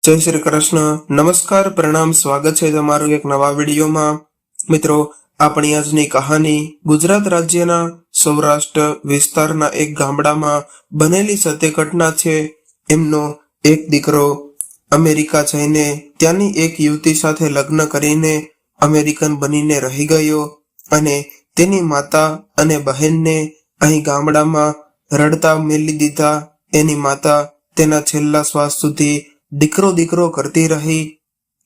જય શ્રી કૃષ્ણ. નમસ્કાર, પ્રણામ, સ્વાગત છે તમારું એક નવા વિડીયોમાં. મિત્રો, આપણી આજની કહાની ગુજરાત રાજ્યના સૌરાષ્ટ્ર વિસ્તારના એક ગામડામાં બનેલી સત્ય ઘટના છે. એમનો એક દીકરો અમેરિકા જઈને ત્યાંની એક યુવતી સાથે લગ્ન કરીને અમેરિકન બનીને રહી ગયો અને તેની માતા અને બહેનને અહીં ગામડામાં રડતા મેલી દીધા. એની માતા તેના છેલ્લા શ્વાસ સુધી દીકરો દીકરો કરતી રહી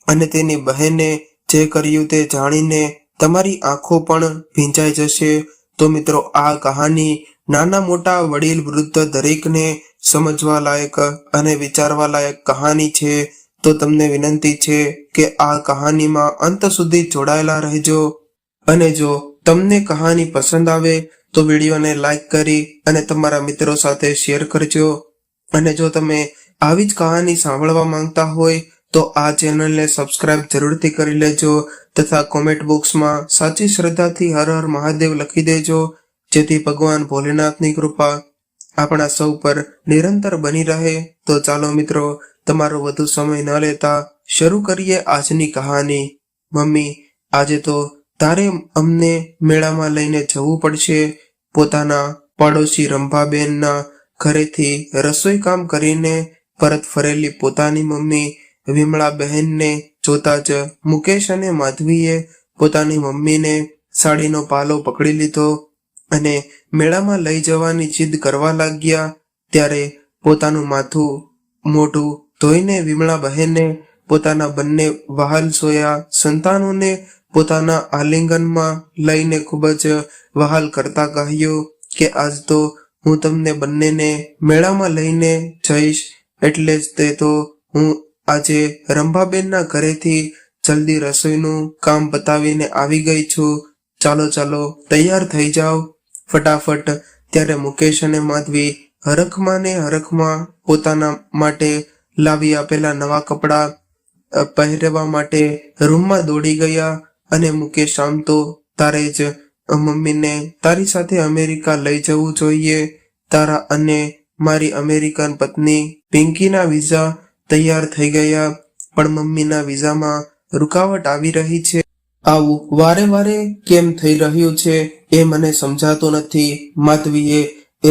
અને તેની બહેને જે કર્યું તે જાણીને તમારી આંખો પણ ભીંજાઈ જશે. તો મિત્રો, આ કહાની નાના મોટા વડીલ વૃદ્ધ દરેકને સમજવા લાયક અને વિચારવા લાયક કહાની છે. તો તમને વિનંતી છે કે આ કહાનીમાં અંત સુધી જોડાયેલા રહેજો અને જો તમને કહાની પસંદ આવે તો વિડીયોને લાઈક કરી અને તમારા મિત્રો સાથે શેર કરજો. અને જો તમે આવી જ કહાની સાંભળવા માંગતા હોય તો આ ચેનલને સબસ્ક્રાઇબ જરૂરથી કરી લેજો તથા કોમેન્ટ બોક્સમાં સાચી શ્રદ્ધાથી હર હર મહાદેવ લખી દેજો, જેથી ભગવાન ભોલેનાથની કૃપા આપણા સૌ પર નિરંતર બની રહે. તો ચાલો મિત્રો, તમારો વધુ સમય ન લેતા શરૂ કરીએ આજની કહાની. મમ્મી, આજે તો તારે અમને મેળામાં લઈને જવું પડશે. પોતાના પાડોશી રંભાબેનના ઘરેથી રસોઈ કામ કરીને પરત ફરેલી પોતાની મમ્મી વિમળા બહેનને જોતા જ મુકેશ અને માધવીએ પોતાની મમ્મીને સાડીનો પાલો પકડી લીધો અને મેળામાં લઈ જવાની જીદ કરવા લાગ્યા. ત્યારે પોતાનું માથું મોઢું ધોઈને વિમળા બહેને પોતાના બંને વહાલ સોયા સંતાનોને પોતાના આલિંગનમાં લઈને ખૂબ જ વહાલ કરતા કહ્યું કે આજ તો હું તમને બંનેને મેળામાં લઈને જઈશ, એટલે જ તે તો હું આજે રંભાબેનના ઘરેથી જલ્દી રસોઈનું કામ પતાવીને આવી ગઈ છું. ચાલો ચાલો, તૈયાર થઈ જાઓ ફટાફટ. ત્યારે મુકેશ અને માધવી હરખમાં ને હરખમાં પોતાના માટે લાવી આપેલા નવા કપડાં પહેરવા માટે રૂમમાં દોડી ગયા. અને મુકેશ, આમ તો તારે જ મમ્મીને તારી સાથે અમેરિકા લઈ જવું જોઈએ. તારા અને મારી અમેરિકન પત્ની પિંકીના વિઝા તૈયાર થઈ ગયા, પણ મમ્મીના વિઝામાં રૂકાવટ આવી રહી છે. આવું વારે વારે કેમ થઈ રહ્યું છે એ મને સમજાતું નથી. માધવીએ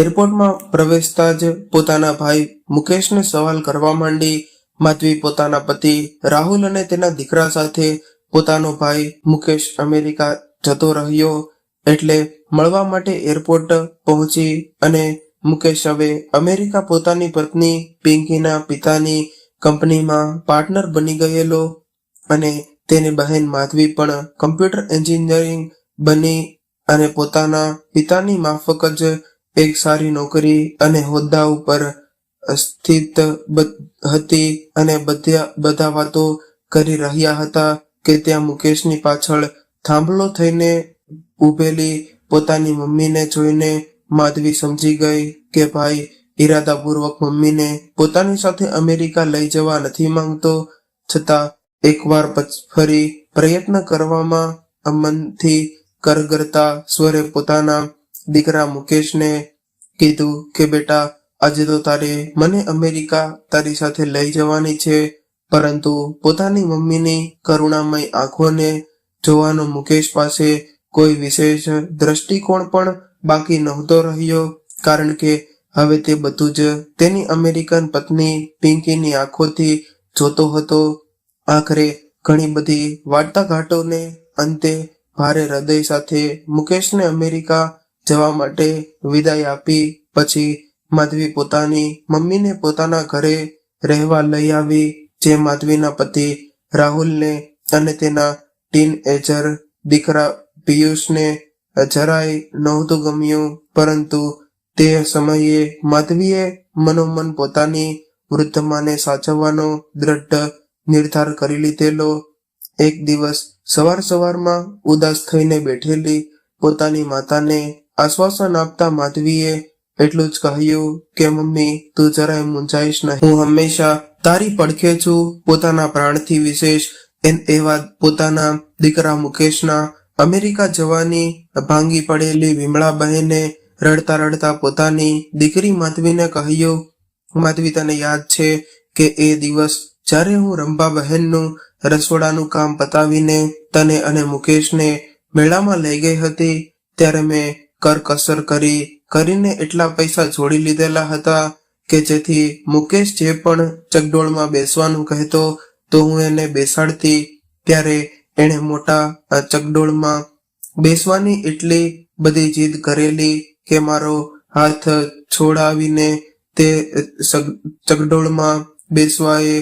એરપોર્ટમાં પ્રવેશતા જ પોતાના ભાઈ મુકેશને સવાલ કરવા માંડી. માધવી પોતાના પતિ રાહુલ અને તેના દીકરા સાથે પોતાનો ભાઈ મુકેશ અમેરિકા જતો રહ્યો એટલે મળવા માટે એરપોર્ટ પહોંચી અને મુકેશ હવે અમેરિકા પોતાની પત્ની પિંકીના પિતાની કંપનીમાં પાર્ટનર બની ગયેલો અને તેની બહેન માધવી પણ કમ્પ્યુટર એન્જિનિયરિંગ બની અને પોતાના પિતાની માફક જ એક સારી નોકરી અને હોદ્દા ઉપર સ્થિત હતી અને બધા વાતો કરી રહ્યા હતા કે ત્યાં મુકેશની પાછળ થાંભલો થઈને ઊભેલી પોતાની મમ્મીને જોઈને માધવી સમજી ગઈ કે ભાઈ ઈરાદાપૂર્વક મમ્મીને પોતાની સાથે અમેરિકા લઈ જવા નથી માંગતો, છતાં એકવાર ફરી પ્રયત્ન કરવામાં મનથી કરગરતા સ્વરે પોતાના દીકરા મુકેશને કીધું કે બેટા, આજે તો તારે મને અમેરિકા તારી સાથે લઈ જવાની છે. પરંતુ પોતાની મમ્મીની કરુણામય આંખોને જોવાનો મુકેશ પાસે કોઈ વિશેષ દ્રષ્ટિકોણ પણ બાકી નહોતો રહ્યો, કારણ કે હવે તે બધું જ તેની અમેરિકન પત્ની પિંકીની આંખોથી જોતો હતો. આખરે ઘણી બધી વાટાઘાટોને અંતે ભારે હૃદય સાથે મુકેશને અમેરિકા જવા માટે વિદાય આપી પછી માધવી પોતાની મમ્મીને પોતાના ઘરે રહેવા લઈ આવી, જે માધવીના પતિ રાહુલને અને તેના ટીન એજર દીકરા પિયુષને જરાય નહોતું ગમ્યું. પરંતુ તે સમયે માધવીએ મનોમન પોતાની વૃદ્ધ માને સાચવવાનો દ્રઢ નિર્ધાર કરી લીધેલો. એક દિવસ સવારમાં ઉદાસ થઈને બેઠેલી પોતાની માતાને આશ્વાસન આપતા માધવીએ એટલું જ કહ્યું કે મમ્મી, તું જરાય મૂંઝાઈશ નહીં, હું હંમેશા તારી પડખે છું. પોતાના પ્રાણથી વિશેષ એવા પોતાના દીકરા મુકેશના અમેરિકા જવાની ભાંગી પડેલી વિમળા બહેને રડતા રડતા પોતાની દીકરી માધવીને કહ્યું, માધવી, તને યાદ છે કે એ દિવસ જ્યારે હું રંભા બહેનનું રસોડાનું કામ પતાવીને તને અને મુકેશને મેળામાં લઈ ગઈ હતી, ત્યારે મેં કરકસર કરીને એટલા પૈસા જોડી લીધેલા હતા કે જેથી મુકેશ જે પણ ચકડોળમાં બેસવાનું કહેતો તો હું એને બેસાડતી. ત્યારે એણે મોટા ચકડોળમાં બેસવાની એટલી બધી જીદ કરેલી કે મારો હાથ છોડાવીને તે ચકડોળમાં બેસવાએ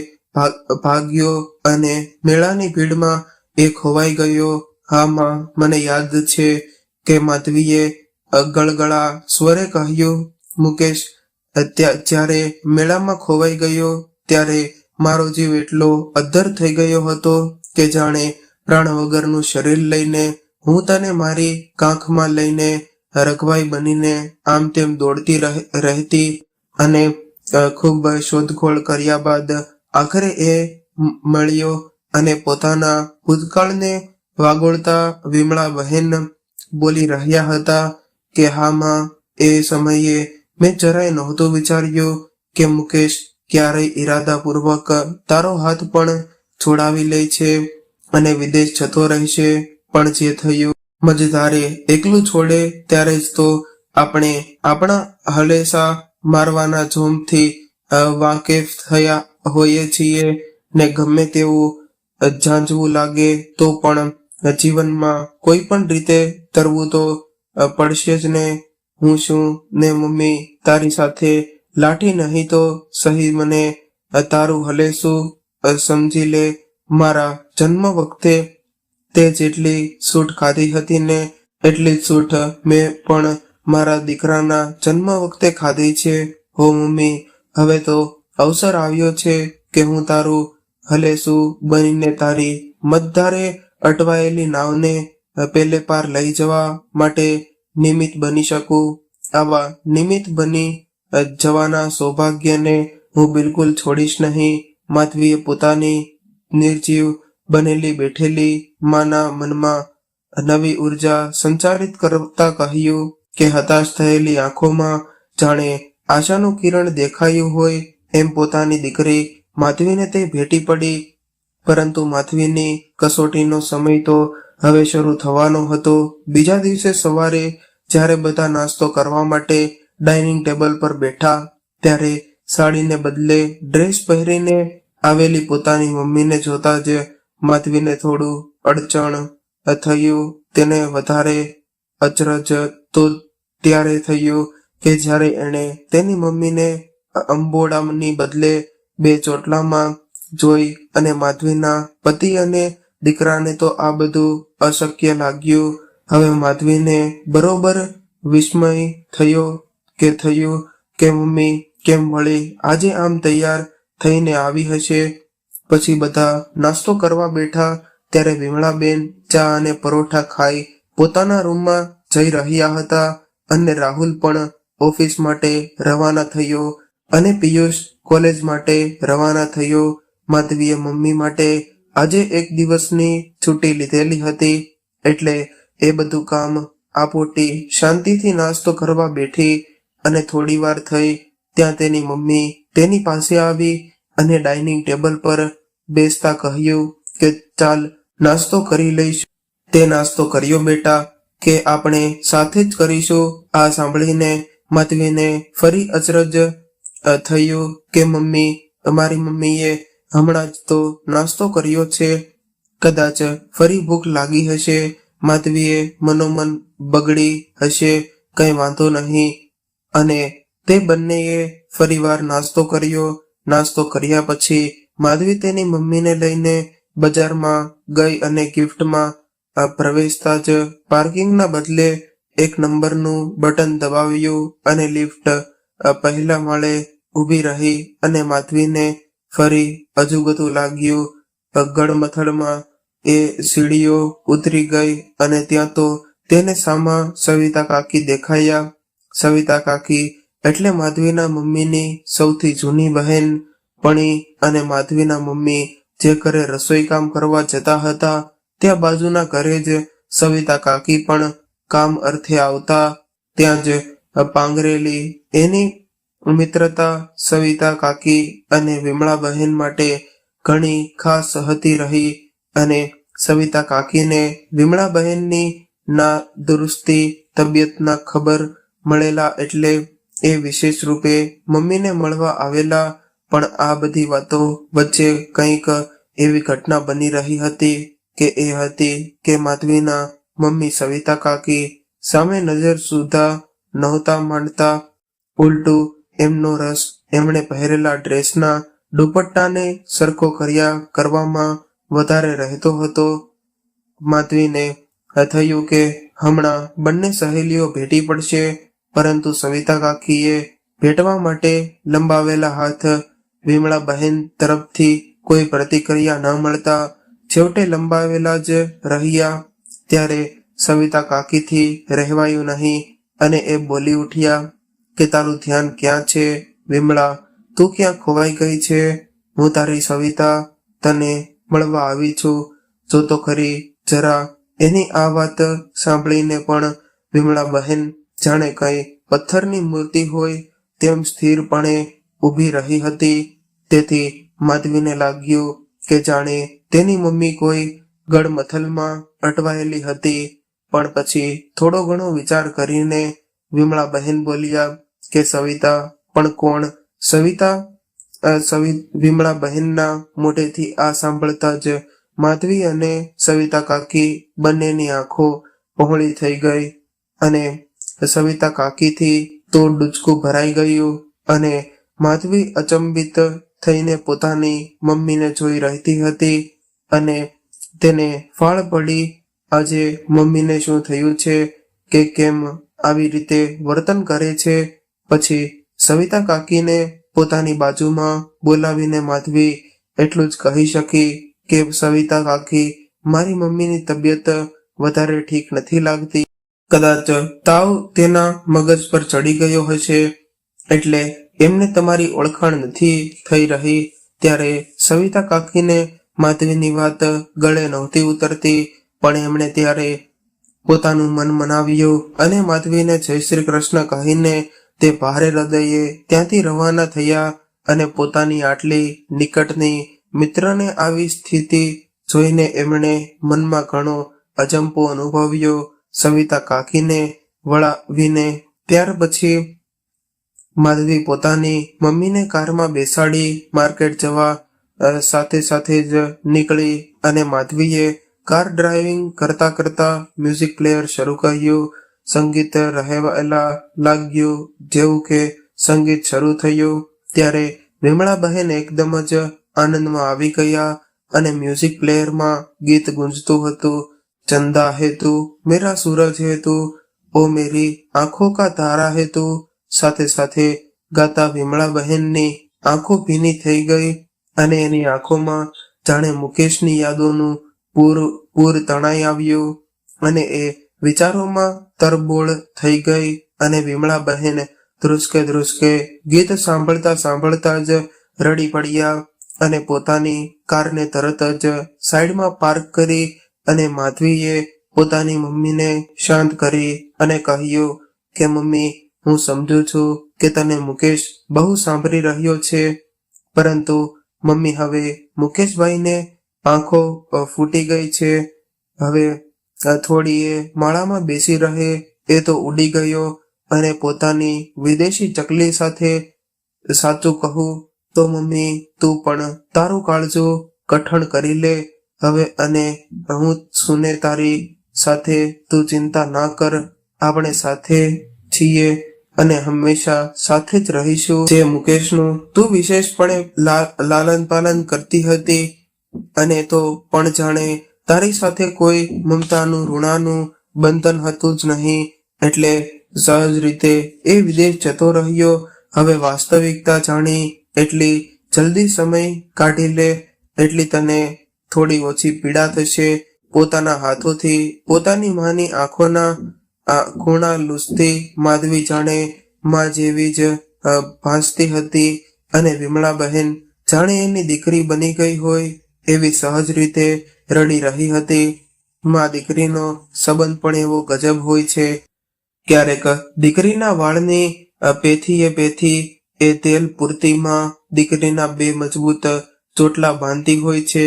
ભાગ્યો અને મેળાની ભીડમાં એ ખોવાઈ ગયો. હા માં, મને યાદ છે કે માધવીએ ગળગળા સ્વરે કહ્યું, મુકેશ જ્યારે મેળામાં ખોવાઈ ગયો ત્યારે મારો જીવ એટલો અદ્ધર થઈ ગયો હતો કે જાણે પ્રાણ વગરનું શરીર લઈને હું તને મારી કાંખમાં લઈને રઘવાઈ બનીને આમ તેમ દોડતી રહેતી. અને ખૂબ શોધખોળ કર્યા બાદ આખરે એ મળ્યો અને પોતાના ભૂતકાળને વાગોળતા વિમળા બહેન બોલી રહ્યા હતા કે હા માં, એ સમયે મેં જરાય નહોતું વિચાર્યું કે મુકેશ ક્યારેય ઈરાદાપૂર્વક તારો હાથ પણ છોડાવી લે છે અને વિદેશ જતો રહેશે. પણ જે થયું, મજધારે એકલું છોડે ત્યારે જ તો આપણે આપણા હલેસા મારવાના જોમથી વાકેફ થયા હોઈએ છીએ ને ગમે તેવું ઝાંઝવું લાગે તો પણ જીવનમાં કોઈ પણ રીતે તરવું તો પડશે જ ને. હું શું ને મમ્મી તારી સાથે લાઠી નહીં તો સહી મને તારું હલેસું સમજી લે. મારા જન્મ વખતે તે જેટલી સૂટ ખાધી હતી ને એટલી જ સૂટ મેં પણ મારા દીકરાના જન્મ વખતે ખાધી છે. હો મમ્મી, હવે તો અવસર આવ્યો છે કે હું તારું હલેસું બનીને તારી મતધારે અટવાયેલી નાવને પેલે પાર લઈ જવા માટે નિમિત્ત બની શકું. આવા નિમિત્ત બની જવાના સૌભાગ્યને હું બિલકુલ છોડીશ નહીં. માધવીએ પોતાની નિર્જીવ બનેલી બેઠેલી માના મનમાં નવી ઉર્જા સંચારિત કરતા કહ્યું કે હતાશ થયેલી આંખોમાં જાણે આશાનું કિરણ દેખાયું હોય એમ પોતાની દીકરી માધવીને તે ભેટી પડી. પરંતુ માધવીની કસોટીનો સમય તો હવે શરૂ થવાનો હતો. બીજા દિવસે સવારે જ્યારે બધા નાસ્તો કરવા માટે ડાઇનિંગ ટેબલ પર બેઠા ત્યારે સાડીને બદલે ડ્રેસ પહેરીને આવેલી પોતાની મમ્મીને જોતા જ માધવીને થોડું અડચણ થયું. તેને વધારે અચરજ તો ત્યારે થયું કે જ્યારે એણે તેની મમ્મીને અંબોડાની બદલે બે ચોટલામાં જોઈ અને માધવીના પતિ અને દીકરાને તો આ બધું અશક્ય લાગ્યું. હવે માધવીને બરોબર વિસ્મય થયું કે મમ્મી કેમ વળી આજે આમ તૈયાર થઈને આવી હશે. પછી બધા નાસ્તો કરવા બેઠા ત્યારે વિમળાબેન ચા અને પરોઠા ખાઈ પોતાના રૂમમાં જઈ રહ્યા હતા અને રાહુલ પણ ઓફિસ માટે રવાના થયો અને પિયુષ કોલેજ માટે રવાના થયો. માધવીએ મમ્મી માટે આજે એક દિવસની છૂટી લીધેલી હતી એટલે એ બધું કામ આપોટી શાંતિથી નાસ્તો કરવા બેઠી અને થોડી વાર થઈ ત્યાં તેની મમ્મી તેની પાસે આવી અને ડાઇનિંગ ટેબલ પર બેસતા કહ્યું કે ચાલ નાસ્તો કરી લઈશું. તે નાસ્તો કર્યો બેટા કે આપણે સાથે જ કરીશું? આ સાંભળીને માધવીને ફરી અચરજ થયું કે મમ્મી, અમારી મમ્મીએ હમણાં જ તો નાસ્તો કર્યો છે, કદાચ ફરી ભૂખ લાગી હશે. માધવીએ મનોમન બગડી હશે, કંઈ વાંધો નહીં. અને તે બંનેએ ફરીવાર નાસ્તો કર્યો. નાસ્તો કર્યા પછી માધવી તેની મમ્મીને લઈને બજારમાં ગઈ અને ગિફ્ટમાં પ્રવેશતા જ પાર્કિંગના બદલે 1 નંબરનું બટન દબાવ્યું અને લિફ્ટ પહેલા માળે ઊભી રહી અને માધવીને ફરી અજુગતું લાગ્યું. ગળમથળમાં એ સીડીઓ ઉતરી ગઈ અને ત્યાં તો તેને સામા સવિતા કાકી દેખાયા. સવિતા કાકી એટલે માધવીના મમ્મીની સૌથી જૂની બહેન પણી અને માધવીના મમ્મી જે ઘરે રસોઈ કામ કરવા જતા હતા ત્યાં બાજુના ઘરે જ સવિતા કાકી પણ કામ અર્થે આવતા. ત્યાં જ પાંગરેલી એની મિત્રતા સવિતા કાકી અને વિમળા બહેન માટે ઘણી ખાસ હતી રહી અને સવિતા કાકીને વિમળા બહેનની ના દુરુસ્તી તબિયતના ખબર મળેલા એટલે એ વિશેષ રૂપે મમ્મીને મળવા આવેલા. પણ આ બધી વાતો વચ્ચે કંઈક એવી ઘટના બની રહી હતી કે એ હતી કે માધવીના મમ્મી સવિતા કાકી સામે નજર સુધા નહોતા માંડતા. ઉલટું એમનો રસ એમણે પહેરેલા ડ્રેસના દુપટ્ટાને સરખો કરવામાં વધારે રહેતો હતો. માધવીને થયું કે હમણાં બંને સહેલીઓ ભેટી પડશે, પરંતુ સવિતા કાકીએ ભેટવા માટે લંબાવેલા હાથ વિમળા બહેન તરફથી કોઈ પ્રતિક્રિયા ન મળતા છેવટે લંબાવેલા જ રહ્યા. ત્યારે સવિતા કાકીથી રહેવાયું નહીં અને એ બોલી ઉઠ્યા કે તારું ધ્યાન ક્યાં છે વિમળા? તું ક્યાં ખોવાઈ ગઈ છે? હું તારી સવિતા તને મળવા આવી છું, જો તો ખરી જરા. એની આ વાત સાંભળીને પણ વિમળા બહેન જાણે કઈ પથ્થરની મૂર્તિ હોય તેમ સ્થિરપણે ઊભી રહી હતી. તેથી માધવીને લાગ્યું કે જાણે તેની મમ્મી કોઈ ગળમથલમાં અટવાયેલી હતી. પણ પછી થોડો ઘણો વિચાર કરીને વિમળા બહેન બોલ્યા કે સવિતા પણ કોણ? વિમળા બહેનના મોઢેથી આ સાંભળતા જ માધવી અને સવિતા કાકી બંનેની આંખો પહોળી થઈ ગઈ અને સવિતા કાકીથી તો ડૂચકું ભરાઈ ગયું અને માધવી અચંબિત થઈને પોતાની મમ્મીને જોઈ રહેતી હતી અને તેને ફાળ પડી આજે મમ્મીને શું થયું છે કે કેમ આવી રીતે વર્તન કરે છે. પછી સવિતા કાકીને પોતાની બાજુમાં બોલાવીને માધવી એટલું જ કહી શકી કે સવિતા કાકી, મારી મમ્મીની તબિયત વધારે ઠીક નથી લાગતી. કદાચ તાવ તેના મગજ પર ચડી ગયો હશે એટલે એમને તમારી ઓળખાણ નથી થઈ રહી. ત્યારે સવિતા કાકીને માધવીની વાત ગળે નહોતી ઉતરતી, પણ એમણે ત્યારે પોતાનું મન મનાવ્યું અને માધવીને જય શ્રી કૃષ્ણ કહીને તે ભારે હૃદયે ત્યાંથી રવાના થયા અને પોતાની આટલી નિકટની મિત્રને આવી સ્થિતિ જોઈને એમણે મનમાં ઘણો અજંપો અનુભવ્યો. સવિતા કાકીને વળાવીને ત્યાર પછી માધવી પોતાની મમ્મીને કારમાં બેસાડી માર્કેટ જવા સાથે સાથે જ નીકળી અને માધવીએ કાર ડ્રાઇવિંગ કરતા કરતા મ્યુઝિક પ્લેયર શરૂ કર્યું. સંગીત રહેલા લાગ્યું. જેવું કે સંગીત શરૂ થયું ત્યારે વિમળા બહેન એકદમ જ આનંદમાં આવી ગયા અને મ્યુઝિક પ્લેયરમાં ગીત ગુંજતું હતું, ચંદા હે તું, મેરા સૂરજ હે તું, ઓ મેરી આંખો કા તારા હે તું. સાથે સાથે ગાતા વિમળા બહેનની આંખો ભીની થઈ ગઈ અને એની આંખોમાં જાણે મુકેશની યાદોનું પૂર તણાઈ આવ્યું અને એ વિચારોમાં તરબોળ થઈ ગઈ અને વિમળા બહેન ધ્રુસકે ગીત સાંભળતા સાંભળતા જ રડી પડ્યા અને પોતાની કારને તરત જ સાઈડમાં પાર્ક કરી અને માધવીએ પોતાની મમ્મીને શાંત કરી અને કહ્યું કે મમ્મી, હું સમજુ છું કે તને મુકેશ બહુ સાંભળી રહ્યો છે, પરંતુ મમ્મી હવે મુકેશભાઈને આંખો ફૂટી ગઈ છે. હવે થોડી એ માળામાં બેસી રહે એ તો ઉડી ગયો અને પોતાની વિદેશી ચકલી સાથે સાચું કહું તો મમ્મી, તું પણ તારું કાળજું કઠણ કરી લે હવે અને હું છું ને તારી સાથે, તું ચિંતા ના કર. આપણે સાથે છીએ અને હંમેશા સાથે જ રહીશું. જે મુકેશનું તું વિશેષપણે લાલન પાલન કરતી હતી અને તો પણ જાણે તારી સાથે કોઈ મમતાનું ઋણાનું બંધન હતું જ નહીં, એટલે સહજ રીતે એ વિદેશ જતો રહ્યો. હવે વાસ્તવિકતા જાણી એટલી જલ્દી સમય કાઢી લે એટલી તને થોડી ઓછી પીડા થશે. પોતાના હાથોથી પોતાની માની આંખોના ખૂણા લૂછતી માધવી જાણે માં જેવી જ ભાસતી હતી અને વિમળા બહેન જાણે એની દીકરી બની ગઈ હોય એવી સહજ રીતે રડી રહી હતી. માં દીકરીનો સંબંધ પણ એવો ગજબ હોય છે. ક્યારેક દીકરીના વાળની પેથી એ તેલ પૂરતીમાં દીકરીના બે મજબૂત ચોટલા બાંધતી હોય છે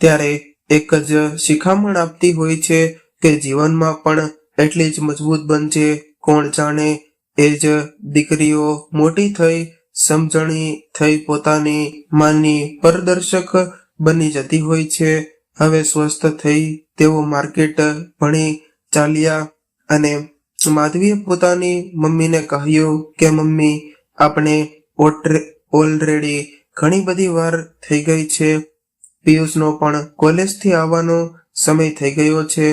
ત્યારે એક જ શિખામણ આપતી હોય છે કે જીવનમાં પણ એટલી જ મજબૂત બનજે. કોણ જાણે એ જ દીકરીઓ મોટી થઈ સમજણી થઈ પોતાની માની પરદર્શક બની જતી હોય છે. હવે સ્વસ્થ થઈ તેઓ માર્કેટ ભણી ચાલ્યા અને માધવીએ પોતાની મમ્મીને કહ્યું કે મમ્મી, આપણે ઓલરેડી ઘણી બધી વાર થઈ ગઈ છે. પિયુષનો પણ કોલેજથી આવવાનો સમય થઈ ગયો છે,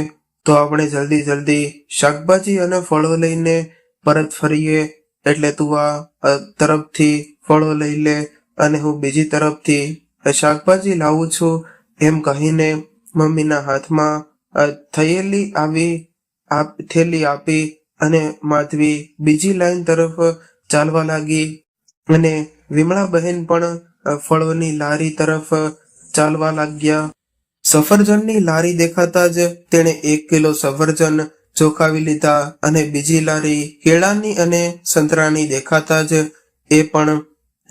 તો આપણે જલ્દી શાકભાજી અને ફળો લઈને પરત ફરીએ. એટલે તું આ તરફથી ફળો લઈ લે અને હું બીજી તરફથી શાકભાજી લાવું છું. એમ કહીને મમ્મીના હાથમાં થેલી આપી અને માધવી બીજી લાઈન તરફ ચાલવા લાગી અને વિમળાબહેન પણ ફળોની લારી તરફ ચાલવા લાગ્યા. સફરજનની લારી દેખાતા જ તેણે 1 કિલો સફરજન ચોખાવી લીધા અને બીજી લારી કેળાની અને સંતરાની દેખાતા જ એ પણ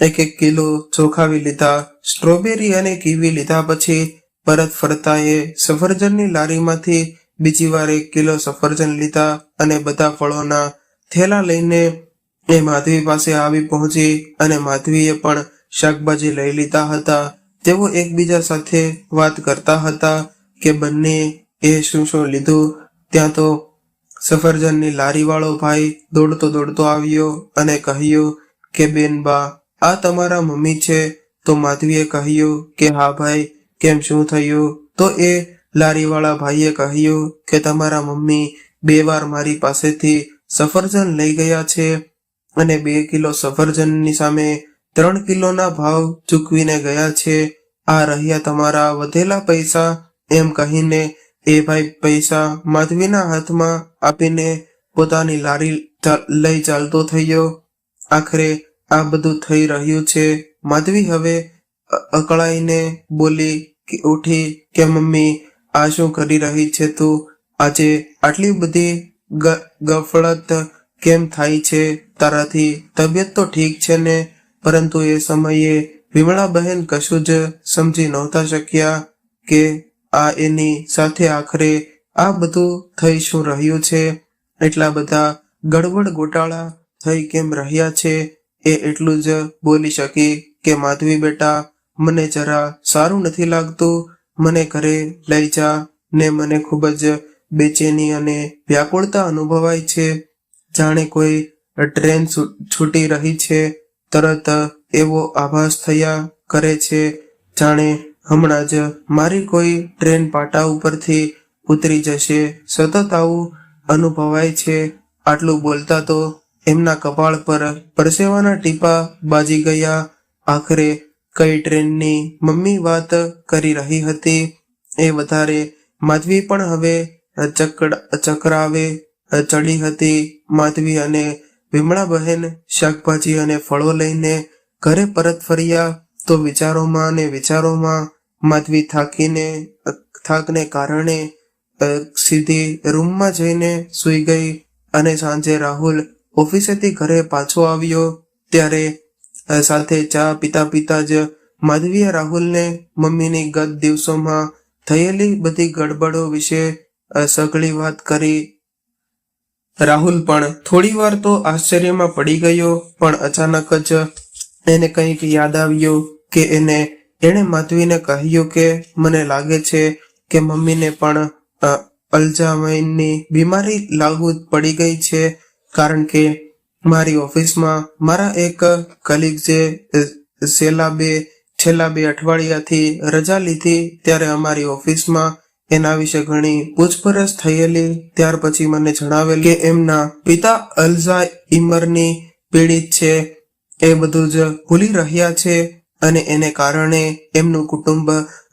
1 કિલો ચોખાવી લીધા. સ્ટ્રોબેરી અને કીવી લીધા પછી પરત ફરતા એ સફરજનની લારીમાંથી બીજી વાર 1 કિલો સફરજન લીધા અને બધા ફળોના થેલા લઈને એ માધવી પાસે આવી પહોંચી અને માધવીએ પણ શાકભાજી લઈ લીધા હતા. તેઓ એકબીજા સાથે વાત કરતા હતા કે બંને એ શું લીધું. ત્યાં તો સફરજનની લારીવાળો ભાઈ દોડતો આવ્યો અને કહ્યું કે બેન બા, આ તમારા મમ્મી છે. તો માધવીએ કહ્યું કે હા ભાઈ, કેમ શું થયું? તો એ લારીવાળા ભાઈએ કહ્યું કે તમારા મમ્મી 2 વાર મારી પાસેથી સફરજન લઈ ગયા છે અને 2 કિલો સફરજનની સામે 3 કિલોના ભાવ ચૂકવીને ગયા છે. આ રહ્યા તમારા વધેલા પૈસા. એમ કહીને એ ભાઈ પૈસા માધવીના હાથમાં આપીને પોતાની લારી લઈ ચાલતો થયો. આખરે આ બધું થઈ રહ્યું છે. માધવી હવે અકળાઈને ઉઠી કે મમ્મી, આ શું કરી રહી છે તું? આજે આટલી બધી ગફલત કેમ થાય છે તારાથી? તબિયત તો ઠીક છે ને? પરંતુ એ સમયે વિમળાબહેન કશું જ સમજી નહોતા શક્યા કે આ એની સાથે આખરે આ બધું થઈ શું રહ્યું છે. એટલા બધા ગડબડ ગોટાળા થઈ કેમ રહ્યા છે. એ એટલું જ બોલી શકી કે માધવી બેટા, મને જરા સારું નથી લાગતું. મને ઘરે લઈ જા ને. મને ખૂબ જ બેચેની અને વ્યાકુળતા અનુભવાય છે. જાણે કોઈ ટ્રેન છૂટી રહી છે. તરત એવો આભાસ થયા કરે છે જાણે હમણાં જ મારી કોઈ ટ્રેન પાટા ઉપરથી ઉતરી જશે. સતત આવું અનુભવાય છે. આટલું બોલતા તો એમના કપાળ પર પરસેવાના ટીપા બાજી ગયા. આખરે કઈ ટ્રેનની મમ્મી વાત કરી રહી હતી એ વધારે માધવી પણ હવે ચકરાવે ચડી હતી. માધવી અને વિમળાબહેન શાકભાજી અને ફળો લઈને ઘરે પરત ફર્યા તો વિચારોમાં માધવી થાકને કારણે સીધી રૂમમાં જઈને સૂઈ ગઈ. અને સાંજે રાહુલ ઓફિસેથી ઘરે પાછો આવ્યો ત્યારે સાથે ચા પીતા જ માધવીએ રાહુલને મમ્મીની ગત દિવસોમાં થયેલી બધી ગડબડો વિશે સઘળી વાત કરી. રાહુલ પણ થોડી વાર તો આશ્ચર્યમાં પડી ગયો, પણ અચાનક જ એને કંઈક યાદ આવ્યું કે એણે માધવીને કહ્યું કે મને લાગે છે કે મમ્મીને પણ અલ્ઝાઇમરની બીમારી લાગુ પડી ગઈ છે. કારણ કે મારી ઓફિસમાં મારા એક કલીગ જે છેલ્લા 2 અઠવાડિયાથી રજા લીધી ત્યારે અમારી ઓફિસમાં એના વિશે ઘણી પૂછપરછ થયેલી. ત્યાર પછી મને જણાવેલ કે એમના પિતા અલ્ઝાઇમરની પીડિત છે. એ બધું જ ભૂલી રહ્યા છે અને એને કારણે એમનું કુટુંબ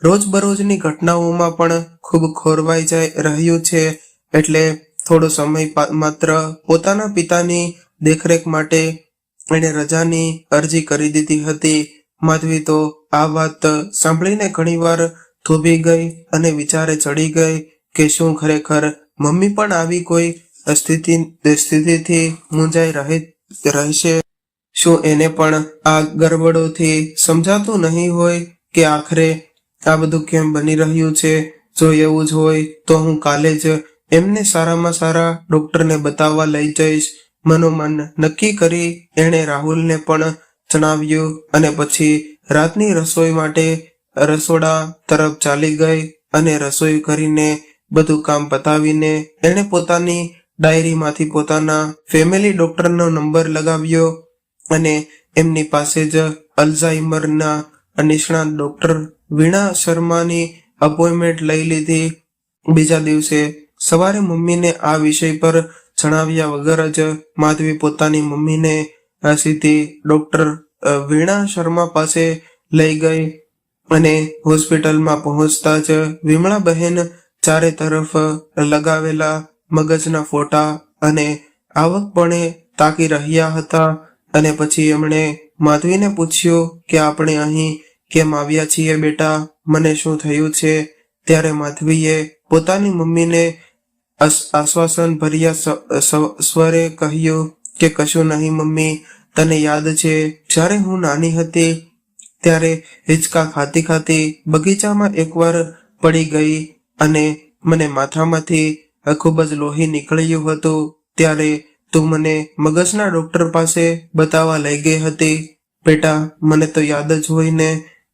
રોજબરોજની ઘટનાઓમાં પણ ખૂબ ખોરવાઈ રહ્યું છે. એટલે થોડો સમય માત્ર પોતાના પિતાની દેખરેખ માટે એણે રજાની અરજી કરી દીધી હતી. માધવી તો આ વાત સાંભળીને ઘણીવાર થોભી ગઈ અને વિચારે ચડી ગઈ કે શું ખરેખર મમ્મી પણ આવી કોઈ સ્થિતિથી મૂંઝાઈ રહેશે? શું એને પણ આ ગરબડોથી સમજાતું નહીં હોય કે આખરે આ બધું કેમ બની રહ્યું છે. જો એવું જ હોય તો હું કાલે જ એમને સારામાં સારા ડોક્ટરને બતાવવા લઈ જઈશ. મનોમન નક્કી કરી એણે રાહુલને પણ જણાવ્યું અને પછી રાતની રસોઈ માટે રસોડા તરફ ચાલી ગઈ અને રસોઈ કરીને બધું કામ પતાવીને એણે પોતાની ડાયરીમાંથી પોતાના ફેમિલી ડોક્ટરનો નંબર લગાવ્યો અને એમની પાસે જ અલ્ઝાઇમરના નિષ્ણાત ડોક્ટર વીણા શર્માની અપોઇન્ટમેન્ટ લઈ લીધી. બીજા દિવસે સવારે મમ્મીને આ વિષય પર જણાવ્યા વગર જ માધવી પોતાની મમ્મીને સીધી ડોક્ટર વીણા શર્મા પાસે લઈ ગઈ અને હોસ્પિટલમાં પહોંચતા જ વિમળાબહેન ચારે તરફ લગાવેલા મગજના ફોટા અને આવકપણે તાકી રહ્યા હતા. અને પછી એમણે માધવીને પૂછ્યું કે આપણે અહીં કેમ આવ્યા છીએ બેટા, મને શું થયું છે? ત્યારે માધવીએ પોતાની મમ્મીને આશ્વાસન ભર્યા સ્વરે કહ્યું કે કશું નહીં મમ્મી, તને યાદ છે જ્યારે હું નાની હતી ત્યારે હિંચકા ખાતી ખાતી બગીચામાં એકવાર પડી ગઈ અને મને માથામાંથી ખૂબ જ લોહી નીકળ્યું હતું. ત્યારે તું મને મગજના ડોક્ટર પાસે બતાવવા લઈ ગઈ હતી. બેટા મને તો યાદ જ હોય ને,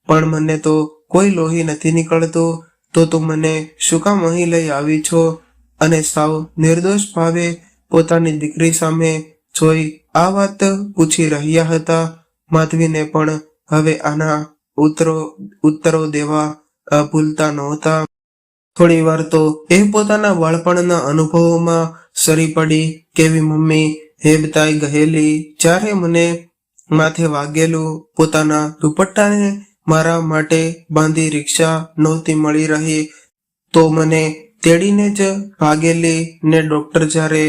પણ મને તો કોઈ લોહી નથી નીકળતું, તો તું મને શું કામ અહીં લઈ આવી છો? અને સાવ નિર્દોષ ભાવે પોતાની દીકરી સામે જોઈ આ વાત પૂછી રહ્યા હતા. માધવીને પણ હવે આના ઉત્તરો દેવા ભૂલતા નહોતા. થોડી વાર તો એ પોતાના બાળપણના અનુભવોમાં સરી પડી. કેવી મમ્મી હેબતાઈ ગયેલી, જ્યારે મને માથે વાગેલું પોતાના દુપટ્ટાને મારા માટે બાંધી રિક્ષા નહોતી મળી રહી તો મને તેડીને જ ભાગેલી ને ડોક્ટર જ્યારે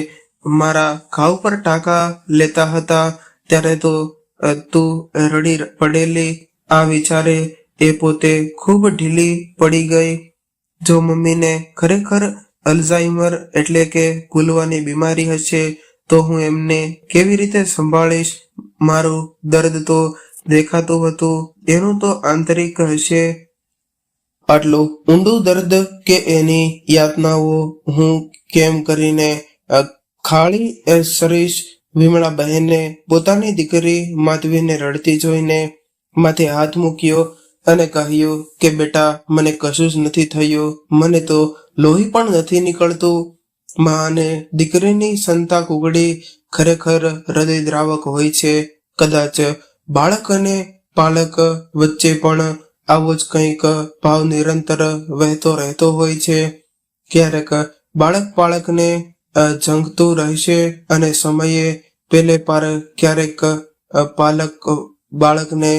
મારા ઘાવ પર ટાંકા લેતા હતા ત્યારે તો તું રડી પડેલી. આ વિચારે એ પોતે ખૂબ ઢીલી પડી ગઈ. જો મમ્મીને ખરેખર અલ્ઝાઇમર એટલે કે ભૂલવાની બીમારી હશે તો હું એમને કેવી રીતે સંભાળીશ? મારું દર્દ તો દેખાતું હતું, એનું તો આંતરિક હશે. આટલું ઊંડું દર્દ કે એની યાતનાઓ હું કેમ કરીને ખાળી સરીશ? વિમળા બહેને પોતાની દીકરી માધવીને રડતી જોઈને માથે હાથ મૂક્યો અને કહ્યું કે બેટા મને કશું જ નથી થયું, મને તો લોહી પણ નથી નીકળતું. માં અને દીકરીની સંતા કુગડી ખરેખર હૃદયદ્રાવક હોય છે. કદાચ બાળક અને પાલક વચ્ચે પણ આવો જ કંઈક ભાવ નિરંતર વહેતો રહેતો હોય છે. ક્યારેક બાળક પાલકને ઝંખતું રહેશે અને સમયે પેલે પાર ક્યારેક પાલક બાળકને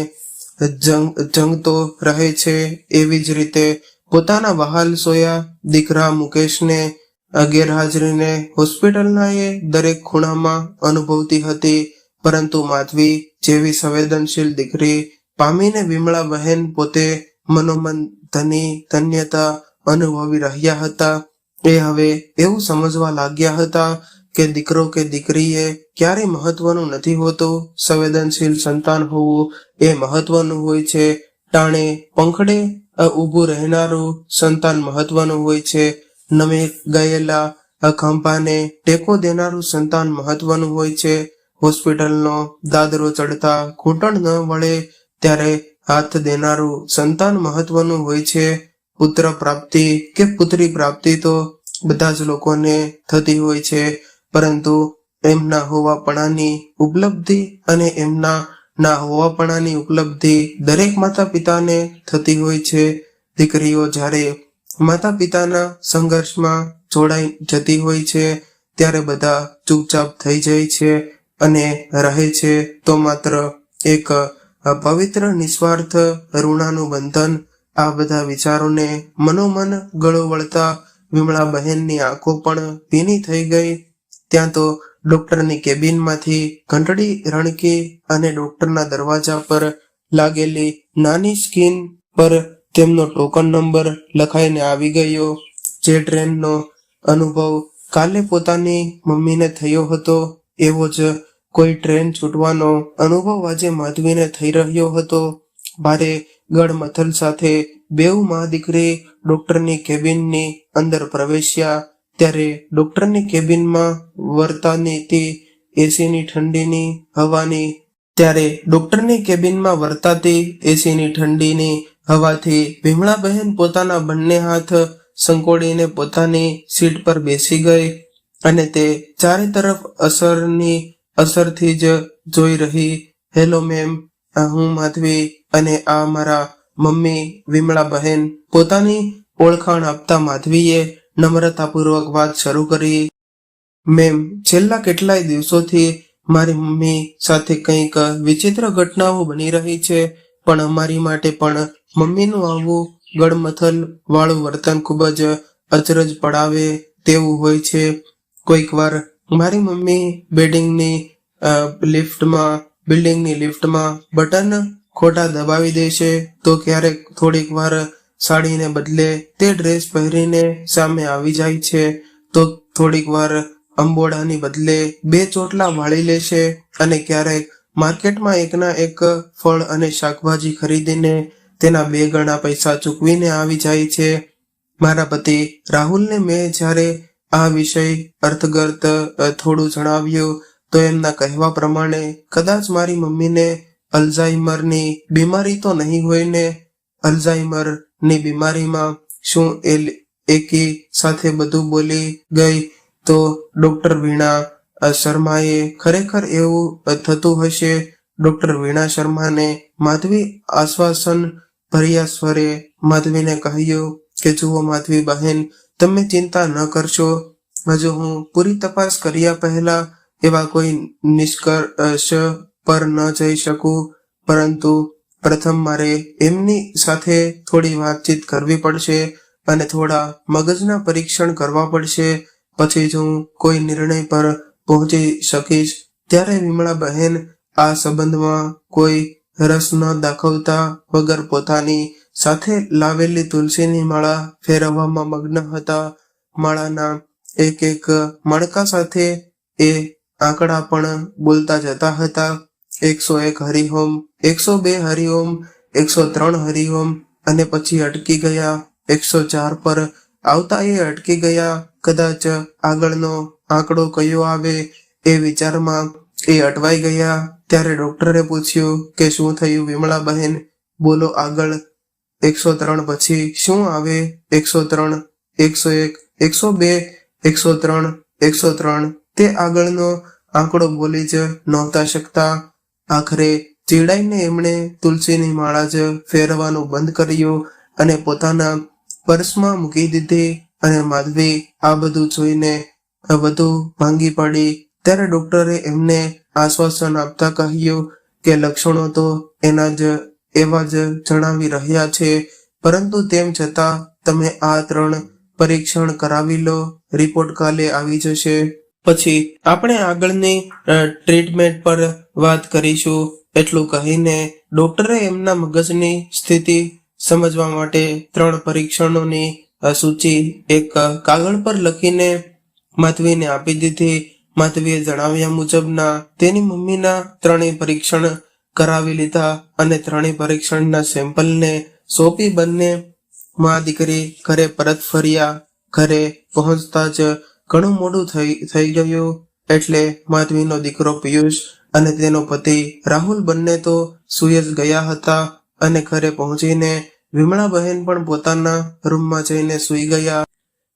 જંગતો રહે છે. એવી જ રીતે પોતાના વહાલ સોયા દીકરા મુકેશને ગેરહાજરીને હોસ્પિટલના એ દરેક ખૂણામાં અનુભવતી હતી. પરંતુ માધવી જેવી સંવેદનશીલ દીકરી પામીને વિમળા બહેન પોતે મનોમન ધન્યતા અનુભવી રહ્યા હતા. એ હવે એવું સમજવા લાગ્યા હતા કે દીકરો કે દીકરીએ ક્યારેય મહત્વનું નથી હોતું. સંવેદનશીલ સંતાન હોવું એ મહત્વનું હોય છે. ટાણે પંખડે ઊભું રહેનારું સંતાન મહત્વનું હોય છે. નમે ગયેલા ખંભાને ટેકો દેનારું સંતાન મહત્વનું હોય છે. હોસ્પિટલનો દાદરો ચડતા ઘૂંટણ ન વળે ત્યારે હાથ દેનારું સંતાન મહત્વનું હોય છે. પુત્ર પ્રાપ્તિ કે પુત્રી પ્રાપ્તિ તો બધા જ લોકોને થતી હોય છે, પરંતુ એમના હોવાપણાની ઉપલબ્ધિ અને એમના ના હોવાપણાની ઉપલબ્ધિ દરેક માતા પિતાને થતી હોય છે. દીકરીઓ જ્યારે માતા પિતાના સંઘર્ષમાં જોડાઈ જતી હોય છે ત્યારે બધા ચૂપચાપ થઈ જાય છે અને રહે છે તો માત્ર એક પવિત્ર નિસ્વાર્થ ઋણાનું બંધન. આ બધા વિચારોને મનોમન ગળો વળતા વિમળા બહેનની આંખો પણ ભીની થઈ ગઈ. ત્યાં તો ડોક્ટરની કેબિનમાંથી ઘંટડી રણકી અને ડોક્ટરના દરવાજા પર લાગેલી નાની સ્ક્રીન પર તેમનો ટોકન નંબર લખાઈને આવી ગયો. જે ટ્રેનનો અનુભવ કાલે પોતાની મમ્મીને થયો હતો એવો જ કોઈ ટ્રેન છૂટવાનો અનુભવ આજે માધવીને થઈ રહ્યો હતો. ભારે ગળમથલ સાથે બેઉ મા દીકરી ડોક્ટરની કેબિનની અંદર પ્રવેશ્યા ત્યારે ડોક્ટરની કેબિનમાં વર્તાની તે એસીની ઠંડીની હવાની હવાથી વિમળાબહેન પોતાના બંને હાથ સંકોડીને પોતાની સીટ પર બેસી ગઈ અને તે ચારે તરફ અસરથી જ જોઈ રહી. હેલો મેમ, હું માધવી અને આ મારા મમ્મી વિમળાબહેન. પોતાની ઓળખાણ આપતા માધવીએ નમ્રતાપૂર્વક વાત શરૂ કરી. મેમ, છેલ્લા કેટલાય દિવસોથી મારી મમ્મી સાથે કંઈક વિચિત્ર ઘટનાઓ બની રહી છે, પણ અમારી માટે પણ મમ્મીનું આવું ગળમથલ વાળું વર્તન ખૂબ જ અચરજ પડાવે તેવું હોય છે. કોઈક વાર મારી મમ્મી બિલ્ડિંગની લિફ્ટમાં બટન ખોટા દબાવી દે છે, તો ક્યારેક થોડીક વાર સાડીને બદલે તે ડ્રેસ પહેરીને સામે આવી જાય છે, તો થોડીક વાર અંબોડાની બદલે 2 ચોટલા વાળી લે છે અને ક્યારેક માર્કેટમાં એકના એક ફળ અને શાકભાજી ખરીદીને તેના 2 ગણા પૈસા ચૂકવીને આવી જાય છે. મારા પતિ રાહુલને મેં જ્યારે આ વિષય અર્થગત થોડું જણાવ્યું તો એમના કહેવા પ્રમાણે કદાચ મારી મમ્મીને અલ્ઝાઇમરની બીમારી તો નહીં હોય ને. અલ્ઝાઇમરની બીમારીમાં શું એકી સાથે બધું બોલી ગઈ તો ડોક્ટર વીણા શર્માએ ખરેખર એવું થતું હશે. ડોક્ટર વીણા શર્માને માધવી આશ્વાસન ભર્યા સ્વરે માધવીને કહ્યું કે જુઓ માધવી બહેન, તમે ચિંતા ન કરશો. હજુ હું પૂરી તપાસ કર્યા પહેલા એવા કોઈ નિષ્કર્ષ પર ન જઈ શકું, પરંતુ પ્રથમ મારે એમની સાથે થોડી વાતચીત કરવી પડશે અને થોડા મગજના પરીક્ષણ કરવા પડશે. પછી જ હું કોઈ નિર્ણય પર પહોંચી શકીશ. ત્યારે વિમળા બહેન આ સંબંધમાં કોઈ રસ ન દાખવતા વગર પોતાની સાથે લાવેલી તુલસીની માળા ફેરવવામાં મગ્ન હતા. માળાના એક એક મણકા સાથે એ આંકડા પણ બોલતા જતા હતા. 101 હરિઓમ, 102 હરિઓમ, 103 હરિઓમ અને પછી અટકી ગયા. 104 પર આવતા એ અટકી ગયા. કદાચ આગળનો આંકડો કયો આવે એ વિચારમાં એ અટવાઈ ગયા. ત્યારે ડોક્ટરે પૂછ્યું કે શું થયું વિમળા બહેન, બોલો આગળ. 103 પછી શું આવે? 103, 101, 102, 103, 103 તે આગળનો આંકડો બોલી જ નહોતા શકતા. આખરે ચીડાઈને એમણે તુલસીની માળા જ ફેરવાનું બંધ કર્યું અને પોતાના પર્સમાં મૂકી દીધી. અને માધવી આ બધું જોઈને વધુ ભાંગી પડી. ત્યારે ડોક્ટરે એમને આશ્વાસન આપતા કહ્યું કે લક્ષણો તો એવા જ જણાવી રહ્યા છે, પરંતુ તેમ છતાં તમે આ 3 પરીક્ષણ કરાવી લો. રિપોર્ટ કાલે આવી જશે. પછી આપણે આગળની ટ્રીટમેન્ટ પર વાત કરીશું. એટલું કહીને ડોક્ટરે એમના મગજની સ્થિતિ સમજવા માટે 3 પરીક્ષણોની સૂચિ એક કાગળ પર લખીને માધવીને આપી દીધી. માધવીએ જણાવ્યા મુજબના તેની મમ્મીના 3 પરીક્ષણ કરાવી લીધા અને 3 પરીક્ષણના સેમ્પલને સોંપી બંને મા દીકરી ઘરે પરત ફર્યા. ઘરે પહોંચતા જ ઘણું મોડું થઈ ગયું. એટલે માધવીનો દીકરો પિયુષ અને તેનો પતિ રાહુલ બંને તો સૂઈ જ ગયા હતા અને ઘરે પહોંચીને વિમળા બહેન પણ પોતાના રૂમમાં જઈને સૂઈ ગયા.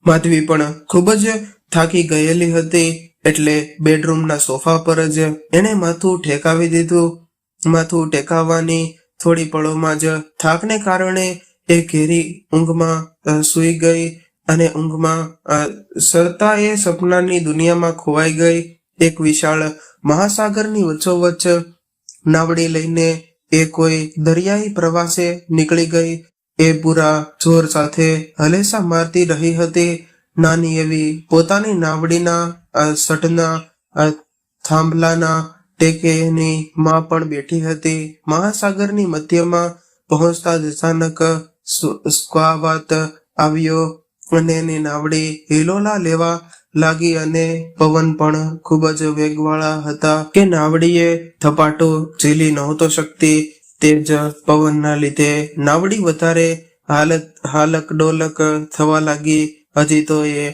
માધવી પણ ખૂબ જ થાકી ગયેલી હતી એટલે બેડરૂમના સોફા પર જ એણે માથું ઠેકાવી દીધું. માથું ટેકાવવાની થોડી પળોમાં જ થાકને કારણે એ ઘેરી ઊંઘમાં સૂઈ ગઈ અને ઊંઘમાં સરતા એ સપનાની દુનિયામાં ખોવાઈ ગઈ. એક વિશાળ મહાસાગરની વચ્ચોવચ્ચ નાવડી લઈને એ કોઈ દરિયાઈ પ્રવાસે નીકળી ગઈ. એ પૂરા જોર સાથે હલેસા મારતી રહી હતી. નાની એવી પોતાની નાવડીના સટના થાંભલાના ટેકે એની માં પણ બેઠી હતી. મહાસાગરની મધ્યમાં પહોંચતા જ અચાનક સ્ક્વાવાત આવ્યો અને એની નાવડી હિલોલા લેવા લાગી અને પવન પણ ખૂબ જ વેગવાળા હતા કે નાવડીએ થપાટો ઝીલી નહોતો શકતી. તેજ પવનના લીધે નાવડી વધારે હાલક ડોલક થવા લાગી. હજી તો એ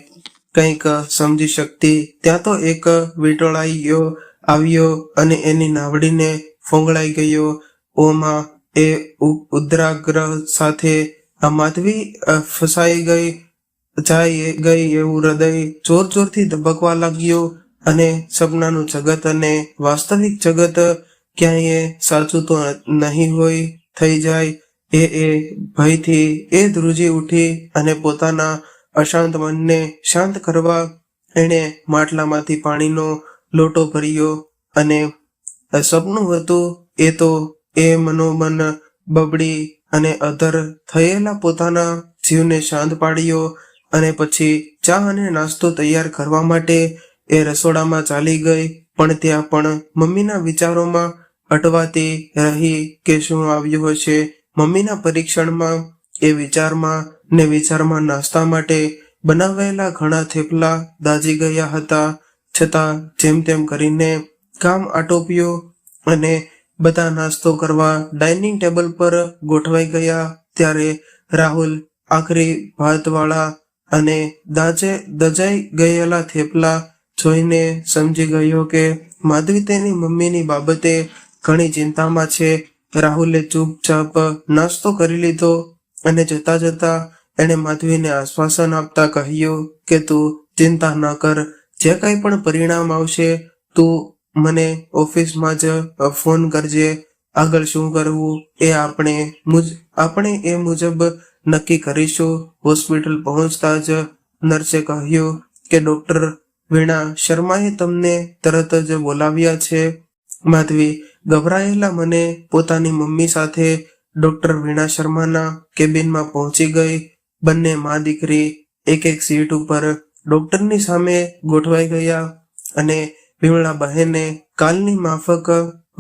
કંઈક સમજી શકતી ત્યાં તો એક વીંટળાઈઓ આવ્યો અને એની નાવડીને ફોંગળાઈ ગયો. ઓમાં એ ઉદ્રાગ્રહ સાથે આ માધવી ફસાઈ ગઈ એવું હૃદય જોર જોરથી ધબકવા લાગ્યું અને સપનાનું જગત અને વાસ્તવિક જગત ક્યાંય સાચું તો નહીં હોય થઈ જાય. એ ભયથી એ ધ્રુજી ઉઠી અને પોતાના અશાંત મનને શાંત કરવા એણે માટલામાંથી પાણીનો લોટો ભર્યો અને સપનું હતું એ મનોમન બબડી અને અધર થયેલા પોતાના જીવને શાંત પાડ્યો અને પછી ચા અને નાસ્તો તૈયાર કરવા માટે એ રસોડામાં ચાલી ગઈ. પણ ત્યાં પણ મમ્મીના વિચારોમાં અટવાતી રહી કે શું આવ્યું હશે. મમ્મીના પરીક્ષણમાં એ વિચારમાં નાસ્તા માટે બનાવેલા ઘણા થેપલા દાઝી ગયા હતા. છતાં જેમ તેમ કરીને કામ આટોપ્યો અને બધા નાસ્તો કરવા ડાઇનિંગ ટેબલ પર ગોઠવાઈ ગયા. ત્યારે રાહુલ આખરી ભાતવાળા અને દજાઈ ગયેલા થેપલા જોઈને સમજી ગયો કે માધવી તેની મમ્મીની બાબતે ઘણી ચિંતામાં છે. રાહુલે ચૂપચાપ નાસ્તો કરી લીધો અને જતા જતા એણે માધવીને આશ્વાસન આપતા કહ્યું કે તું ચિંતા ન કર, જે કંઈ પણ પરિણામ આવશે તું મને ઓફિસમાં જ ફોન કરજે. આગળ શું કરવું એ આપણે એ મુજબ નક્કી કરીશું. હોસ્પિટલ પહોંચતા જ નર્સે કહ્યું કે ડોક્ટર વીણા શર્માએ તમને તરત જ બોલાવ્યા છે. માધવી ગભરાયેલા મને પોતાની મમ્મી સાથે ડોક્ટર વીણા શર્માના કેબિનમાં પહોંચી ગઈ. બંને મા દીકરી એક સીટ ઉપર ડોક્ટરની સામે ગોઠવાઈ ગયા અને વિમળા બહેને કાલની માફક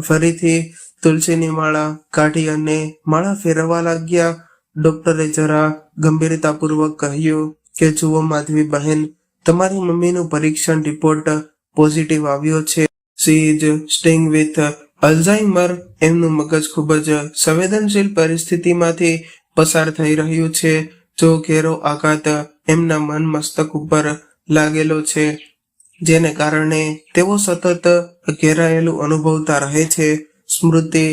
ફરીથી તુલસીની માળા કાઢી અને માળા ફેરવવા લાગ્યા. ડોક્ટરે જરા ગંભીરતાપૂર્વક કહ્યું કે જુઓ માધવી બહેન, તમારી મમ્મીનું પરીક્ષણ રિપોર્ટ પોઝિટિવ આવ્યો છે. She is staying with Alzheimer. એમનું મગજ ખૂબ જ સંવેદનશીલ પરિસ્થિતિમાંથી પસાર થઈ રહ્યું છે. જો ઘેરો આઘાત એમના મન મસ્તક ઉપર લાગેલો છે, જેને કારણે તેઓ સતત ઘેરાયેલું અનુભવતા રહે છે. સ્મૃતિ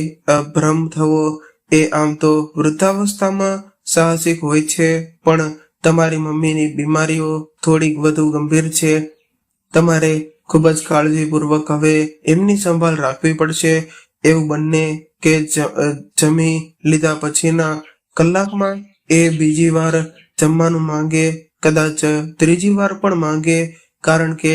ભ્રમ થવો એ આમ તો વૃદ્ધાવસ્થામાં સાહસિક હોય છે, પણ તમારી મમ્મીની બીમારીઓ થોડીક વધુ ગંભીર છે. તમારે ખૂબ જ કાળજીપૂર્વક હવે એમની સંભાળ રાખવી પડશે. એવું બને કે જમી લીધા પછીના કલાકમાં એ બીજી વાર જમવાનું માંગે, કદાચ ત્રીજી વાર પણ માંગે, કારણ કે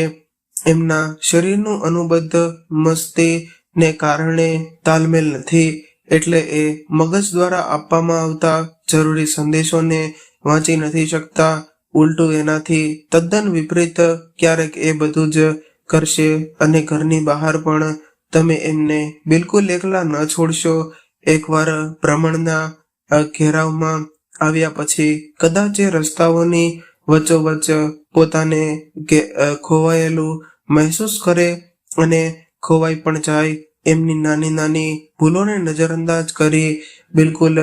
એમના શરીરનું અનુબદ્ધ મસ્તીને કારણે તાલમેલ નથી. એટલે એ મગજ દ્વારા આપવામાં આવતા જરૂરી સંદેશોને વાંચી નથી શકતા. ઉલટું એનાથી તદ્દન વિપરીત ક્યારેક એ બધું જ કરશે અને ઘરની બહાર પણ તમે એમને બિલકુલ એકલા ન છોડશો. એકવાર ભ્રમણના ઘેરાવમાં આવ્યા પછી કદાચ એ રસ્તાઓની વચ્ચોવચ્ચ પોતાને ખોવાયેલું મહેસૂસ કરે અને ખોવાઈ પણ જાય. એમની નાની નાની ભૂલોને નજરઅંદાજ કરી બિલકુલ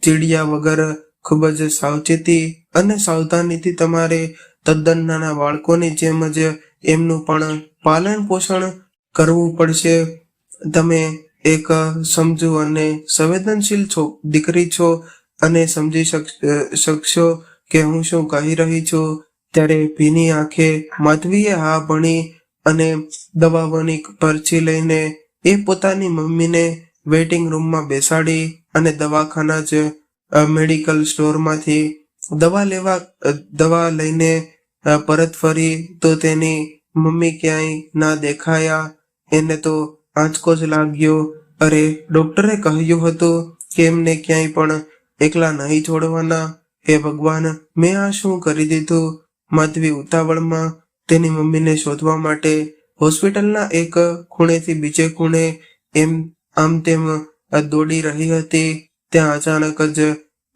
ચીડિયા વગર ખૂબ જ સાવચેતી અને સાવધાનીથી તમારે તદ્દન નાના બાળકોની જેમ જ એમનું પણ પાલન પોષણ કરવું પડશે. તમે એક સમજુ અને સંવેદનશીલ દીકરી છો અને સમજી શકશો કે હું શું કહી રહી છું. ત્યારે ભીની આંખે માધવીએ હા ભણી અને દવાઓની પરચી લઈને એ પોતાની મમ્મીને વેઇટિંગ રૂમમાં બેસાડી અને દવાખાના જ મેડિકલ સ્ટોરમાંથી દવા લઈને પરત ફરી તો તેની મમ્મી ક્યાંય ના દેખાયા. એને તો આંચકો જ લાગ્યો. અરે, ડોક્ટરે કહ્યું હતું કે એમને ક્યાંય પણ એકલા નહીં છોડવાના. હે ભગવાન, મેં આ શું કરી દીધું? માધવી ઉતાવળમાં તેની મમ્મીને શોધવા માટે હોસ્પિટલના એક ખૂણેથી બીજે ખૂણે આમ તેમ દોડી રહી હતી. ત્યાં અચાનક જ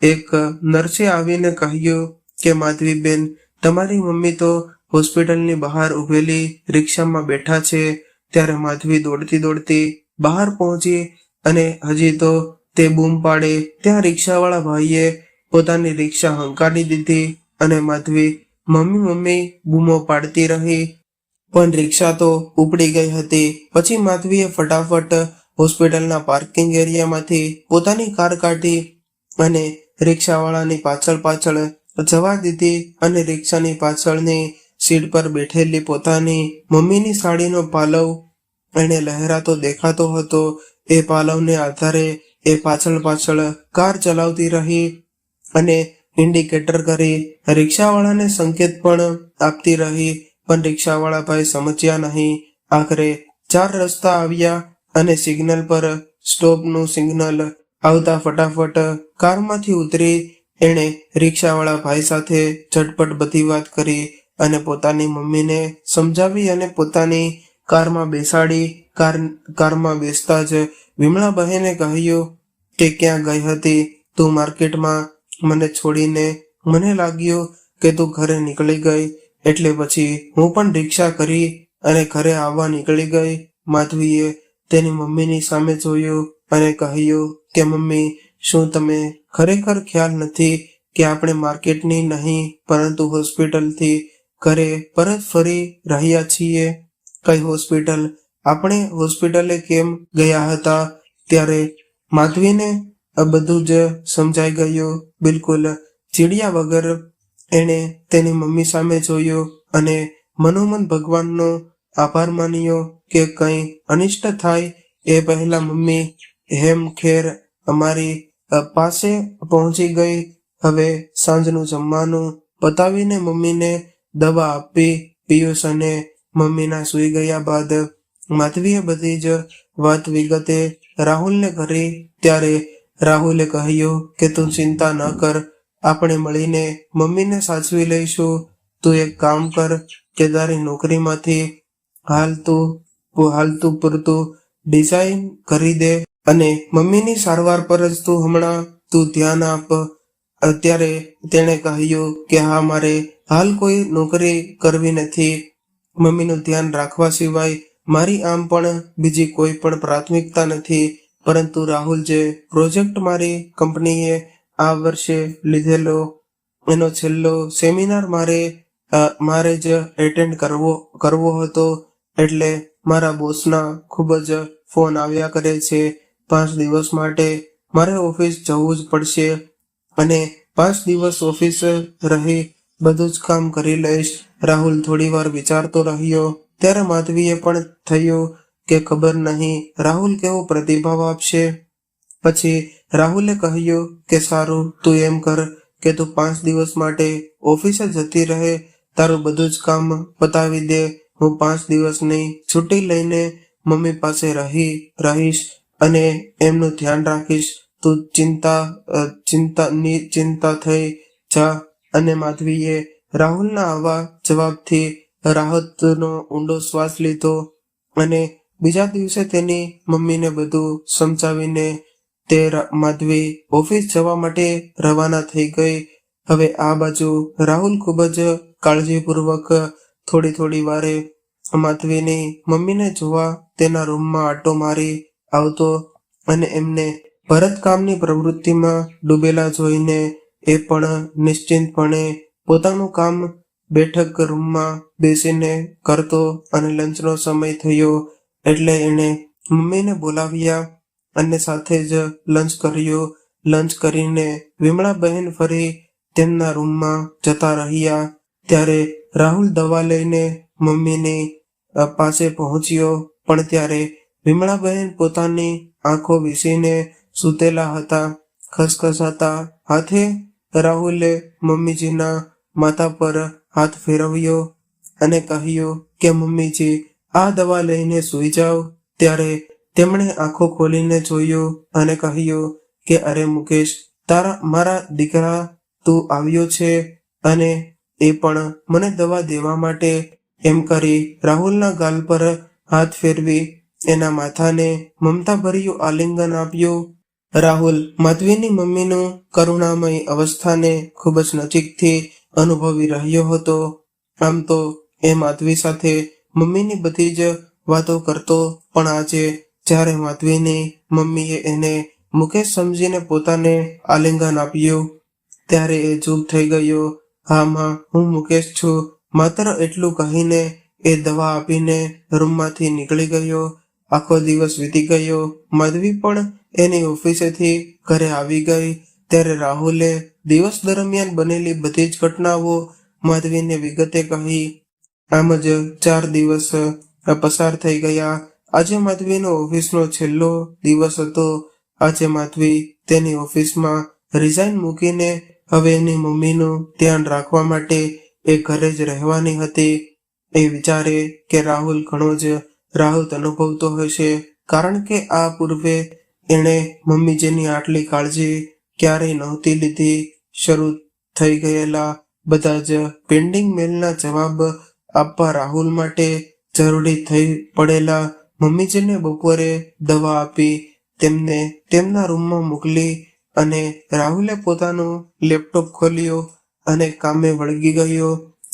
એક નર્સે આવીને કહ્યું કે માધવી બેન, તમારી મમ્મી તો હોસ્પિટલની બહાર ઉભેલી રિક્ષામાં બેઠા છે. ત્યારે માધવી દોડતી બહાર પહોંચી અને હજી તો તે બૂમ પાડે ત્યાં રિક્ષાવાળા ભાઈએ પોતાની રિક્ષા હંકારી દીધી અને માધવી મમ્મી મમ્મી બૂમો પાડતી રહી, પણ રિક્ષા તો ઉપડી ગઈ હતી. પછી માધવીએ ફટાફટ હોસ્પિટલના પાર્કિંગ એરિયામાંથી પોતાની કાર કાઢી અને રિક્ષાવાળાની પાછળ પાછળ જવા દીધી અને રિક્ષાની પાછળની સીટ પર બેઠેલી પોતાની મમ્મીની સાડીનો પાલવ એને લહેરાતો દેખાતો હતો. એ પાલવને આધારે એ પાછળ પાછળ કાર ચલાવતી રહી અને ઇન્ડિકેટર કરી રિક્ષાવાળાને સંકેત પણ આપતી રહી, પણ રિક્ષાવાળા ભાઈ સમજ્યા નહીં. આખરે 4 રસ્તા આવ્યા અને સિગ્નલ પર સ્ટોપનું સિગ્નલ આવતા ફટાફટ કારમાંથી ઉતરી એણે રિક્ષાવાળા ભાઈ સાથે ઝટપટ બધી વાત કરી અને પોતાની મમ્મીને સમજાવી અને પોતાની કારમાં બેસાડી. કારમાં બેસતા જ વિમળાબહેને કહ્યું કે ક્યાં ગઈ હતી તું માર્કેટમાં મને છોડીને? મને લાગ્યું કે તું ઘરે નીકળી ગઈ એટલે પછી હું પણ રિક્ષા કરી અને ઘરે આવવા નીકળી ગઈ. માધવીએ તેની મમ્મીની સામે જોયું અને કહ્યું કે મમ્મી, શું તમે ખરેખર ખ્યાલ નથી કે આપણે માર્કેટની નહીં પરંતુ હોસ્પિટલથી ઘરે પરત ફરી રહ્યા છીએ? કઈ હોસ્પિટલ? આપણે હોસ્પિટલે કેમ ગયા હતા? ત્યારે માધવીને આ બધું જ સમજાઈ ગયું. બિલકુલ ચીડિયા વગર એણે તેની મમ્મી સામે જોયો અને મનોમન ભગવાનનો આભાર માન્યો કે કંઈ અનિષ્ટ થાય એ પહેલા મમ્મી હેમ ખેર અમારી પાસે પહોંચી ગઈ. હવે સાંજનું જમવાનું પતાવીને મમ્મીને દવા આપી. પિયુષ અને મમ્મીના સૂઈ ગયા બાદ માધવીએ બધી જ વાત વિગતે રાહુલને કરી. ત્યારે રાહુલે કહ્યું કે તું ચિંતા ન કર, આપણે મળીને મમ્મીને સાચવી લઈશું. તું એક કામ કર કે તારી નોકરીમાંથી હાલતું પૂરતું ડિઝાઇન કરી દે અને મમ્મીની સારવાર પર જ હમણાં ધ્યાન આપ. અત્યારે તેણે કહ્યું કે હા, મારે હાલ કોઈ નોકરી કરવી નથી. મમ્મીનું ધ્યાન રાખવા સિવાય મારી આમ પણ બીજી કોઈ પણ પ્રાથમિકતા નથી. પરંતુ રાહુલ, જે પ્રોજેક્ટ મારી કંપનીએ આ વર્ષે લીધેલો એનો છેલ્લો સેમિનાર મારે જ એટેન્ડ કરવો હતો, એટલે મારા બોસના ખૂબ જ ફોન આવ્યા કરે છે. 5 દિવસ માટે મારે ઓફિસ જવું જ પડશે અને 5 દિવસ ઓફિસ રહી બધું જ કામ કરી લઈશ. રાહુલ થોડી વાર વિચારતો રહ્યો. ત્યારે માધવીએ પણ થયું કે ખબર નહીં રાહુલ કેવો પ્રતિભાવ આપશે. પછી રાહુલે કહ્યું કે સારું, તું એમ કર કે તું 5 દિવસ માટે ઓફિસે જતી રહે, તારું બધું જ કામ પતાવી દે. હું 5 દિવસની છુટ્ટી લઈને મમ્મી પાસે રહીશ અને એમનું ધ્યાન રાખીશ. તું ચિંતા થઈ જા. અને માધવીએ રાહુલના આવા જવાબથી રાહતનો ઊંડો શ્વાસ લીધો અને બીજા દિવસે તેની મમ્મીને બધું સમજાવીને તે માધવી ઓફિસ જવા માટે રવાના થઈ ગઈ. હવે આ બાજુ રાહુલ ખૂબ જ કાળજીપૂર્વક થોડી વારે માધવીની મમ્મીને જોવા તેના રૂમમાં આંટો મારી આવતો અને એમને ભરતકામની પ્રવૃત્તિમાં ડૂબેલા જોઈને એ પણ નિશ્ચિંતપણે પોતાનું કામ બેઠક રૂમમાં બેસીને કરતો અને લંચનો સમય થયો એટલે એણે મમ્મીને બોલાવ્યા અને સાથે જ લંચ કર્યું. લંચ કરીને વિમળાબહેન ફરી તેમના રૂમમાં જતા રહ્યા. ત્યારે રાહુલ દવા લઈને મમ્મીની પાસે પહોંચ્યો, પણ ત્યારે વિમળાબહેન પોતાની આંખો વીસીને સૂતેલા હતા. ખસખસાતા હાથે રાહુલે મમ્મીજીના માથા પર હાથ ફેરવ્યો અને કહ્યું કે મમ્મીજી, આ દવા લઈને સૂઈ જાઓ. ત્યારે તેમણે આંખો ખોલીને જોયું અને કહ્યું કે અરે મુકેશ, મારા દીકરા, તું આવ્યો છે અને એ પણ મને દવા દેવા માટે. એમ કરી રાહુલના ગાલ પર હાથ ફેરવી એના માથાને મમતાભર્યું આલિંગન આપ્યું. રાહુલ માધવીની મમ્મીનું કરુણામય અવસ્થાને ખૂબ જ નજીકથી અનુભવી રહ્યો હતો. આમ તો એ માધવી સાથે મમ્મીની બધી જ વાતો કરતો, પણ આજે જ્યારે માધવીની મમ્મીએ એને મુકેશ સમજીને પોતાને આલિંગન આપ્યું. ત્યારે એ ચૂપ થઈ ગયો. હા માં, હું મુકેશ છું, માત્ર એટલું કહીને એ દવા આપીને રૂમમાંથી નીકળી ગયો. આખો દિવસ વીતી ગયો. માધવી પણ એની ઓફિસેથી ઘરે આવી ગઈ. ત્યારે રાહુલે દિવસ દરમિયાન બનેલી બધી જ ઘટનાઓ માધવીને વિગતે કહી. આમ જ 4 દિવસ પસાર થઈ ગયા. આજે માધવીનો ઓફિસનો છેલ્લો દિવસ હતો. આજે માધવી તેની ઓફિસમાં રિઝાઇન મૂકીને હવે એની મમ્મીનું ધ્યાન રાખવા માટે એ ઘરે જ રહેવાની હતી. એ વિચારે કે રાહુલ ઘણો જ રાહત અનુભવતો હશે, કારણ કે આ પૂર્વે એણે મમ્મીજીની આટલી કાળજી ક્યારેય નહોતી લીધી. શરૂ થઈ ગયેલા બધા જ પેન્ડિંગ મેલના જવાબ આપવા રાહુલ માટે જરૂરી થઈ પડેલા મમ્મીજીને બપોરે દવા આપી તેમને તેમના રૂમમાં મોકલી અને રાહુલે પોતાનું લેપટોપ ખોલ્યો અને કામે વળગી ગયો.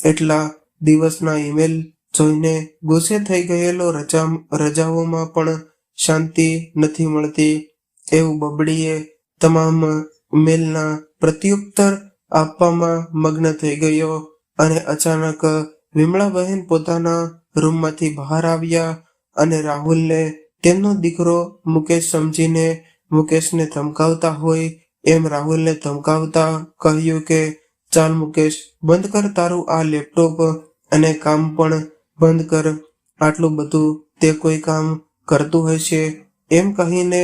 એટલા દિવસના ઈમેલ જોઈને ગુસ્સે થઈ ગયેલો રજાઓમાં પણ શાંતિ નથી મળતી એવું બબડીએ તમામ મેલના પ્રત્યુત્તર આપવામાં મગ્ન થઈ ગયો. અને અચાનક વિમળાબહેન પોતાના રૂમમાંથી બહાર આવ્યા અને રાહુલને તેમનો દીકરો મુકેશ સમજીને મુકેશને ધમકાવતા હોય એમ રાહુલને ધમકાવતા કહ્યું કે ચાલ મુકેશ, બંધ કર તારું આ લેપટોપ અને કામ પણ બંધ કર. આટલું બધું તે કોઈ કામ કરતું હશે? એમ કહીને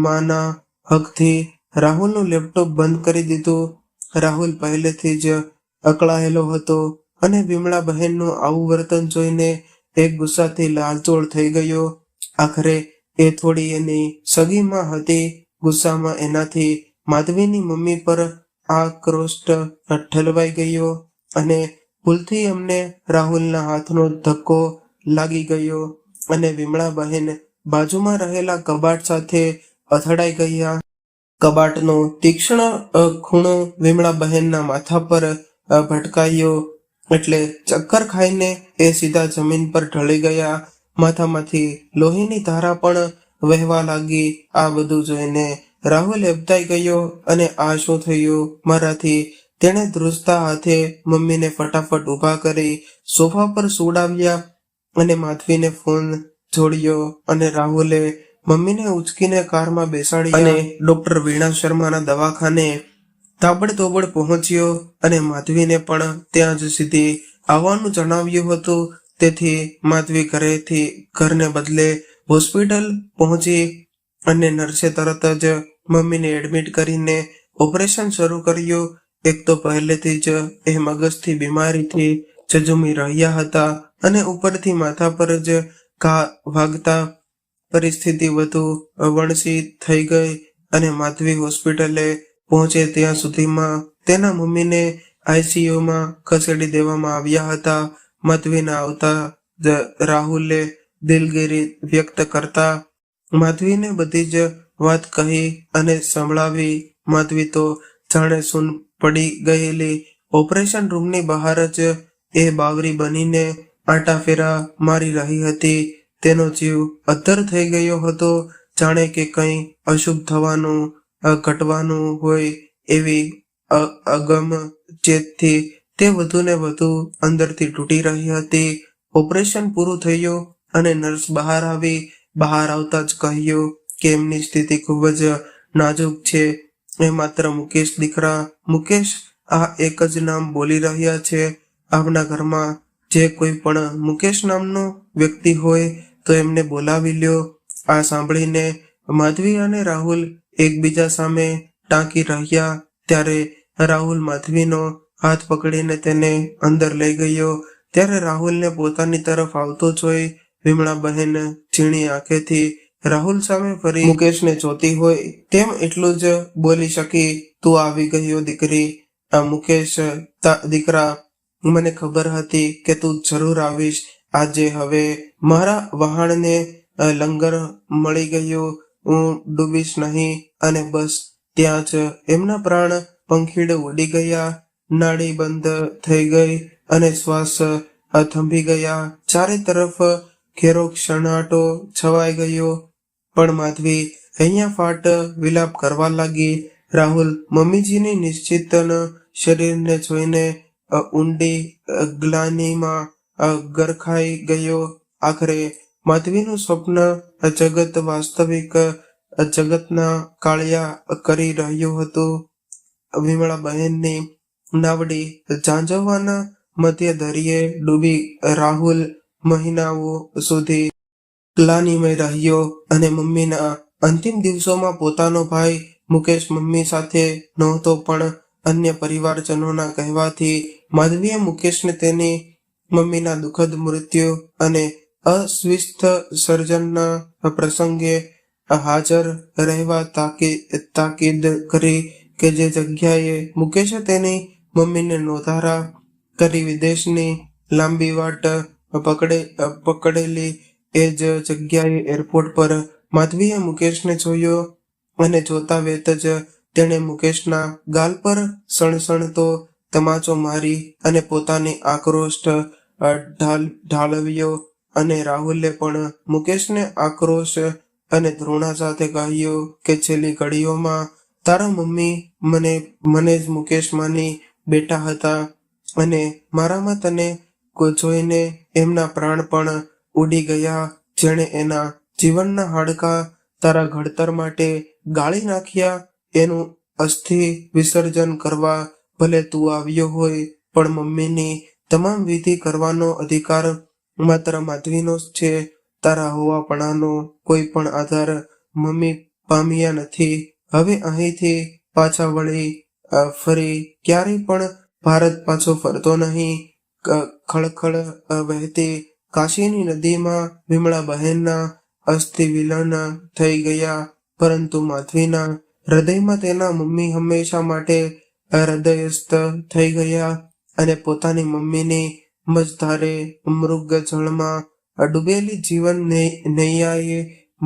માના હકથી રાહુલનું લેપટોપ બંધ કરી દીધું. રાહુલ પહેલેથી જ અકળાયેલો હતો અને વિમળા બહેનનું આવું વર્તન જોઈને એક ગુસ્સાથી લાલચોળ થઈ ગયો. આખરે એ થોડી એની સગીમાં હતી. ગુસ્સામાં એનાથી માધવીની મમ્મી પર આક્રોશ ઠલવાઈ ગયો અને ભૂલથી એમને રાહુલના હાથનો ધક્કો લાગી ગયો અને વિમળા બહેન બાજુમાં રહેલા કબાટ સાથે અથડાઈ ગયા. કબાટનો તીક્ષ્ણ ખૂણો વિમળા બહેનના માથા પર ભટકાયો એટલે ચક્કર ખાઈને એ સીધા જમીન પર ઢળી ગયા. માથામાંથી લોહીની ધારા પણ વહેવા લાગી. આ બધું જોઈને રાહુલ હેબતાઈ ગયો અને આ શું થયું મારાથી? તેણે ધ્રુજતા હાથે મમ્મીને ફટાફટ ઊભા કરી સોફા પર સુવડાવ્યા અને માધવીને ફોન જોડ્યો અને રાહુલે મમ્મીને ઉચકીને કારમાં બેસાડી અને ડોક્ટર વીણા શર્માના દવાખાને તાબડતોડ પહોંચ્યો અને માધવીને પણ ત્યાં જ સીધી આવવાનું જણાવ્યું હતું. તેથી માધવી ઘરને બદલે હોસ્પિટલ પહોંચી અને નર્સે તરત જ મમ્મીને એડમિટ કરીને ઓપરેશન શરૂ કર્યું. એક તો પહેલેથી જ એ મગજથી બીમારીથી ઝઝૂમી રહ્યા હતા અને ઉપરથી માથા પર જ ઘા વાગતા પરિસ્થિતિ વધુ વણસી થઈ ગઈ અને માધવી હોસ્પિટલે પહોંચે ત્યાં સુધીમાં તેના મમ્મીને આઈસીયુમાં ખસેડી દેવામાં આવ્યા હતા. માધવીના આવતા જ રાહુલે દિલગીરી વ્યક્ત કરતા માધવીને બધી જ વાત કહી અને સંભળાવી. માધવી તો જાણે સૂન પડી ગયેલી ઓપરેશન રૂમની બહાર જ એ બાવરી બનીને આંટાફેરા મારી રહી હતી. તેનો જીવ અદ્ધર થઈ ગયો હતો, જાણે કે કંઈ અશુભ થવાનું ઘટવાનું હોય એવી અગમ ચેતથી તે વધુને વધુ અંદરથી તૂટી રહી હતી. ઓપરેશન પૂરું થયું અને નર્સ બહાર આવી. બહાર આવતા જ કહ્યું કે એમની સ્થિતિ ખૂબ જ નાજુક છે. એ માત્ર મુકેશ દીકરા મુકેશ આ એક જ નામ બોલી રહ્યા છે. આપના ઘરમાં જે કોઈ પણ મુકેશ નામનો વ્યક્તિ હોય તો એમને બોલાવી લ્યો. આ સાંભળીને માધવી અને રાહુલ એકબીજા સામે ટાંકી રહ્યા. ત્યારે રાહુલ માધવીનો હાથ પકડીને તેને અંદર લઈ ગયો. ત્યારે રાહુલને પોતાની તરફ આવતો જોઈ વિમળા બહેન ઝીણી આંખેથી રાહુલ સામે ફરી મુકેશને જોતી હોય તેમ એટલું જ બોલી શકી, તું આવી ગયો દીકરી. આ મુકેશ દીકરા, મને ખબર હતી કે તું જરૂર આવીશ. આજે હવે મારા વહાણને લંગર મળી ગયું. હું ડૂબીશ નહીં. અને બસ ત્યાં જ એમના પ્રાણ પંખીડે ઉડી ગયા. નાડી બંધ થઈ ગઈ અને શ્વાસ થંભી ગયા. ચારે તરફ ઘેરો સન્નાટો છવાઈ ગયો. પણ માધવી અહીંયા ફાટ વિલાપ કરવા લાગી. રાહુલ મમ્મીજીની નિશ્ચિત શરીરને જોઈને ઊંડી ગ્લાનિમાં ગરખાઈ ગયો. આખરે માધવીનું સ્વપ્ન જગત વાસ્તવિક જગતના કાળિયા કરી રહ્યું હતું. વિમળા બહેનની નાવડી ઝાંઝવાના મધ્ય દરિયે ડૂબી. રાહુલ મહિનાઓ સુધી ગ્લાનિમય રહ્યો અને મમ્મીના અંતિમ દિવસોમાં પોતાનો ભાઈ મુકેશ મમ્મી સાથે નહોતો, પણ અન્ય પરિવારજનોના કહેવાથી માધવીએ મુકેશને તેની મમ્મીના દુઃખદ મૃત્યુ અને અસ્વસ્થ સર્જનના પ્રસંગે હાજર રહેવા તાકીદ કરી કે જે જગ્યાએ મુકેશે તેની મમ્મીને નોંધારા કરી વિદેશની લાંબી વાટ પકડેલી એ જ જગ્યાએ એરપોર્ટ પર માધવીએ મુકેશને જોયો અને જોતા વેત જ તેણે મુકેશના ગાલ પર સણસણતો તમાચો મારી અને પોતાની આક્રોશ ઢાળવ્યો. અને રાહુલે પણ મુકેશને આક્રોશ અને ધૃણા સાથે કહ્યું કે છેલ્લી ઘડીઓમાં તારા મમ્મી મને જ મુકેશ માની બેઠા હતા અને મારામાં તને જોઈને એમના પ્રાણ પણ ઉડી ગયા. જેણે એના જીવનના હાડકા તારા ઘડતર માટે ગાળી નાખ્યા, એનું અસ્થિ વિસર્જન કરવા ભલે તું આવ્યો હોય, પણ મમ્મીની તમામ વિધિ કરવાનો અધિકાર માત્ર માધવીનો જ છે. તારા હોવાપણાનો કોઈ પણ આધાર મમ્મી પામ્યા નથી. હવે અહીંથી પાછા ફરી ક્યારેય પણ ભારત પાછો ફરતો નહીં. ખળખળ વહેતી કાશીની નદીમાં વિમળા બહેનના અસ્થિ વિલીન થઈ ગયા, પરંતુ માધવીના હૃદયમાં તેના મમ્મી હંમેશા માટે હૃદયસ્થ થઈ ગયા. અને પોતાની મમ્મીની મજધારે મૃગ જળમાં ડૂબેલી જીવન નૈયાએ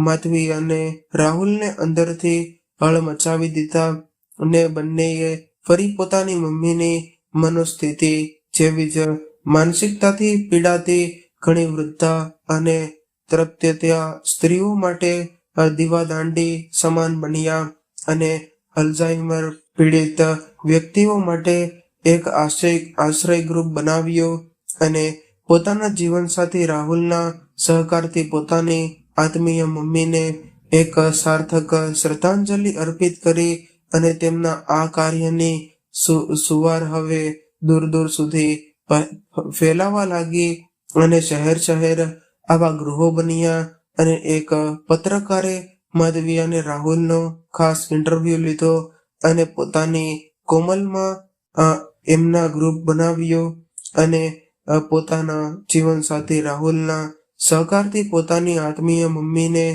માધવી અને રાહુલને અંદરથી હળ મચાવી દીધા ને બંનેએ ફરી પોતાની મમ્મીની મનોસ્થિતિ જેવી જ માનસિકતાથી પીડાતી ઘણી વૃદ્ધા અને તૃપ્યતા સ્ત્રીઓ માટે દીવાદાંડી સમાન બન્યા અને અલ્ઝાઇમર પીડિત વ્યક્તિઓ માટે એક આશ્રય ગૃહ બનાવ્યો. અને પોતાના જીવનસાથી રાહુલના સહકારથી પોતાની આત્મીય મમ્મીને એક સાર્થક શ્રદ્ધાંજલિ અર્પિત કરી. અને તેમના આ કાર્યની સુવાર હવે દૂર દૂર સુધી ફેલાવા લાગી અને શહેર શહેર આવા ગૃહો બન્યા. અને એક પત્રકારે માધવી અને રાહુલનો ખાસ ઇન્ટરવ્યુ લીધો અને પોતાની કોમલમાં એમના ગ્રુપ બનાવ્યો અને પોતાના જીવનસાથી રાહુલના સહકારથી પોતાની આત્મીય મમ્મીને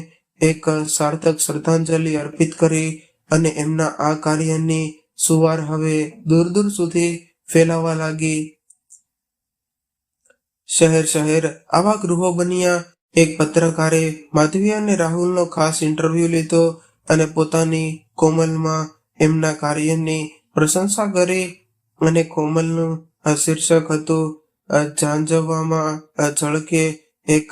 એક સાર્થક શ્રદ્ધાંજલિ અર્પિત કરી. અને એમના આ કાર્યની સુવાર હવે દૂર દૂર સુધી ફેલાવા લાગી. શહેર શહેર આવા ગૃહો બન્યા. એક પત્રકારે માધવી અને રાહુલનો ખાસ ઇન્ટરવ્યુ લીધો અને પોતાની કોમલમાં એમના કાર્યની પ્રશંસા કરી. અને કોમલનું શીર્ષક હતું ઝાંઝવામાં ઝળકે એક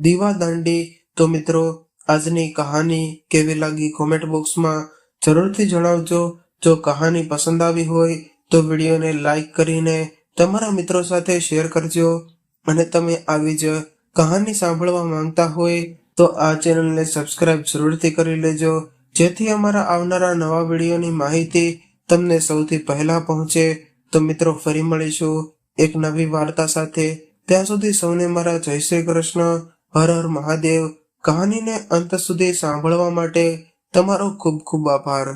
દીવાદાંડી. તો મિત્રો, આજની કહાની કેવી લાગી કોમેન્ટ બોક્સમાં જરૂરથી જણાવજો. જો કહાની પસંદ આવી હોય તો વિડીયોને લાઈક કરીને તમારા મિત્રો સાથે શેર કરજો. અને તમે આવી જ કહાની સાંભળવા માંગતા હોય તો આ ચેનલને સબસ્ક્રાઇબ જરૂરથી કરી લેજો, જેથી અમારા આવનારા નવા વિડીયોની માહિતી તમને સૌથી પહેલા પહોંચે. તો મિત્રો, ફરી મળીશું એક નવી વાર્તા સાથે. ત્યાં સુધી સૌને મારા જય શ્રી કૃષ્ણ. હર હર મહાદેવ. કહાનીને અંત સુધી સાંભળવા માટે તમારો ખૂબ ખૂબ આભાર.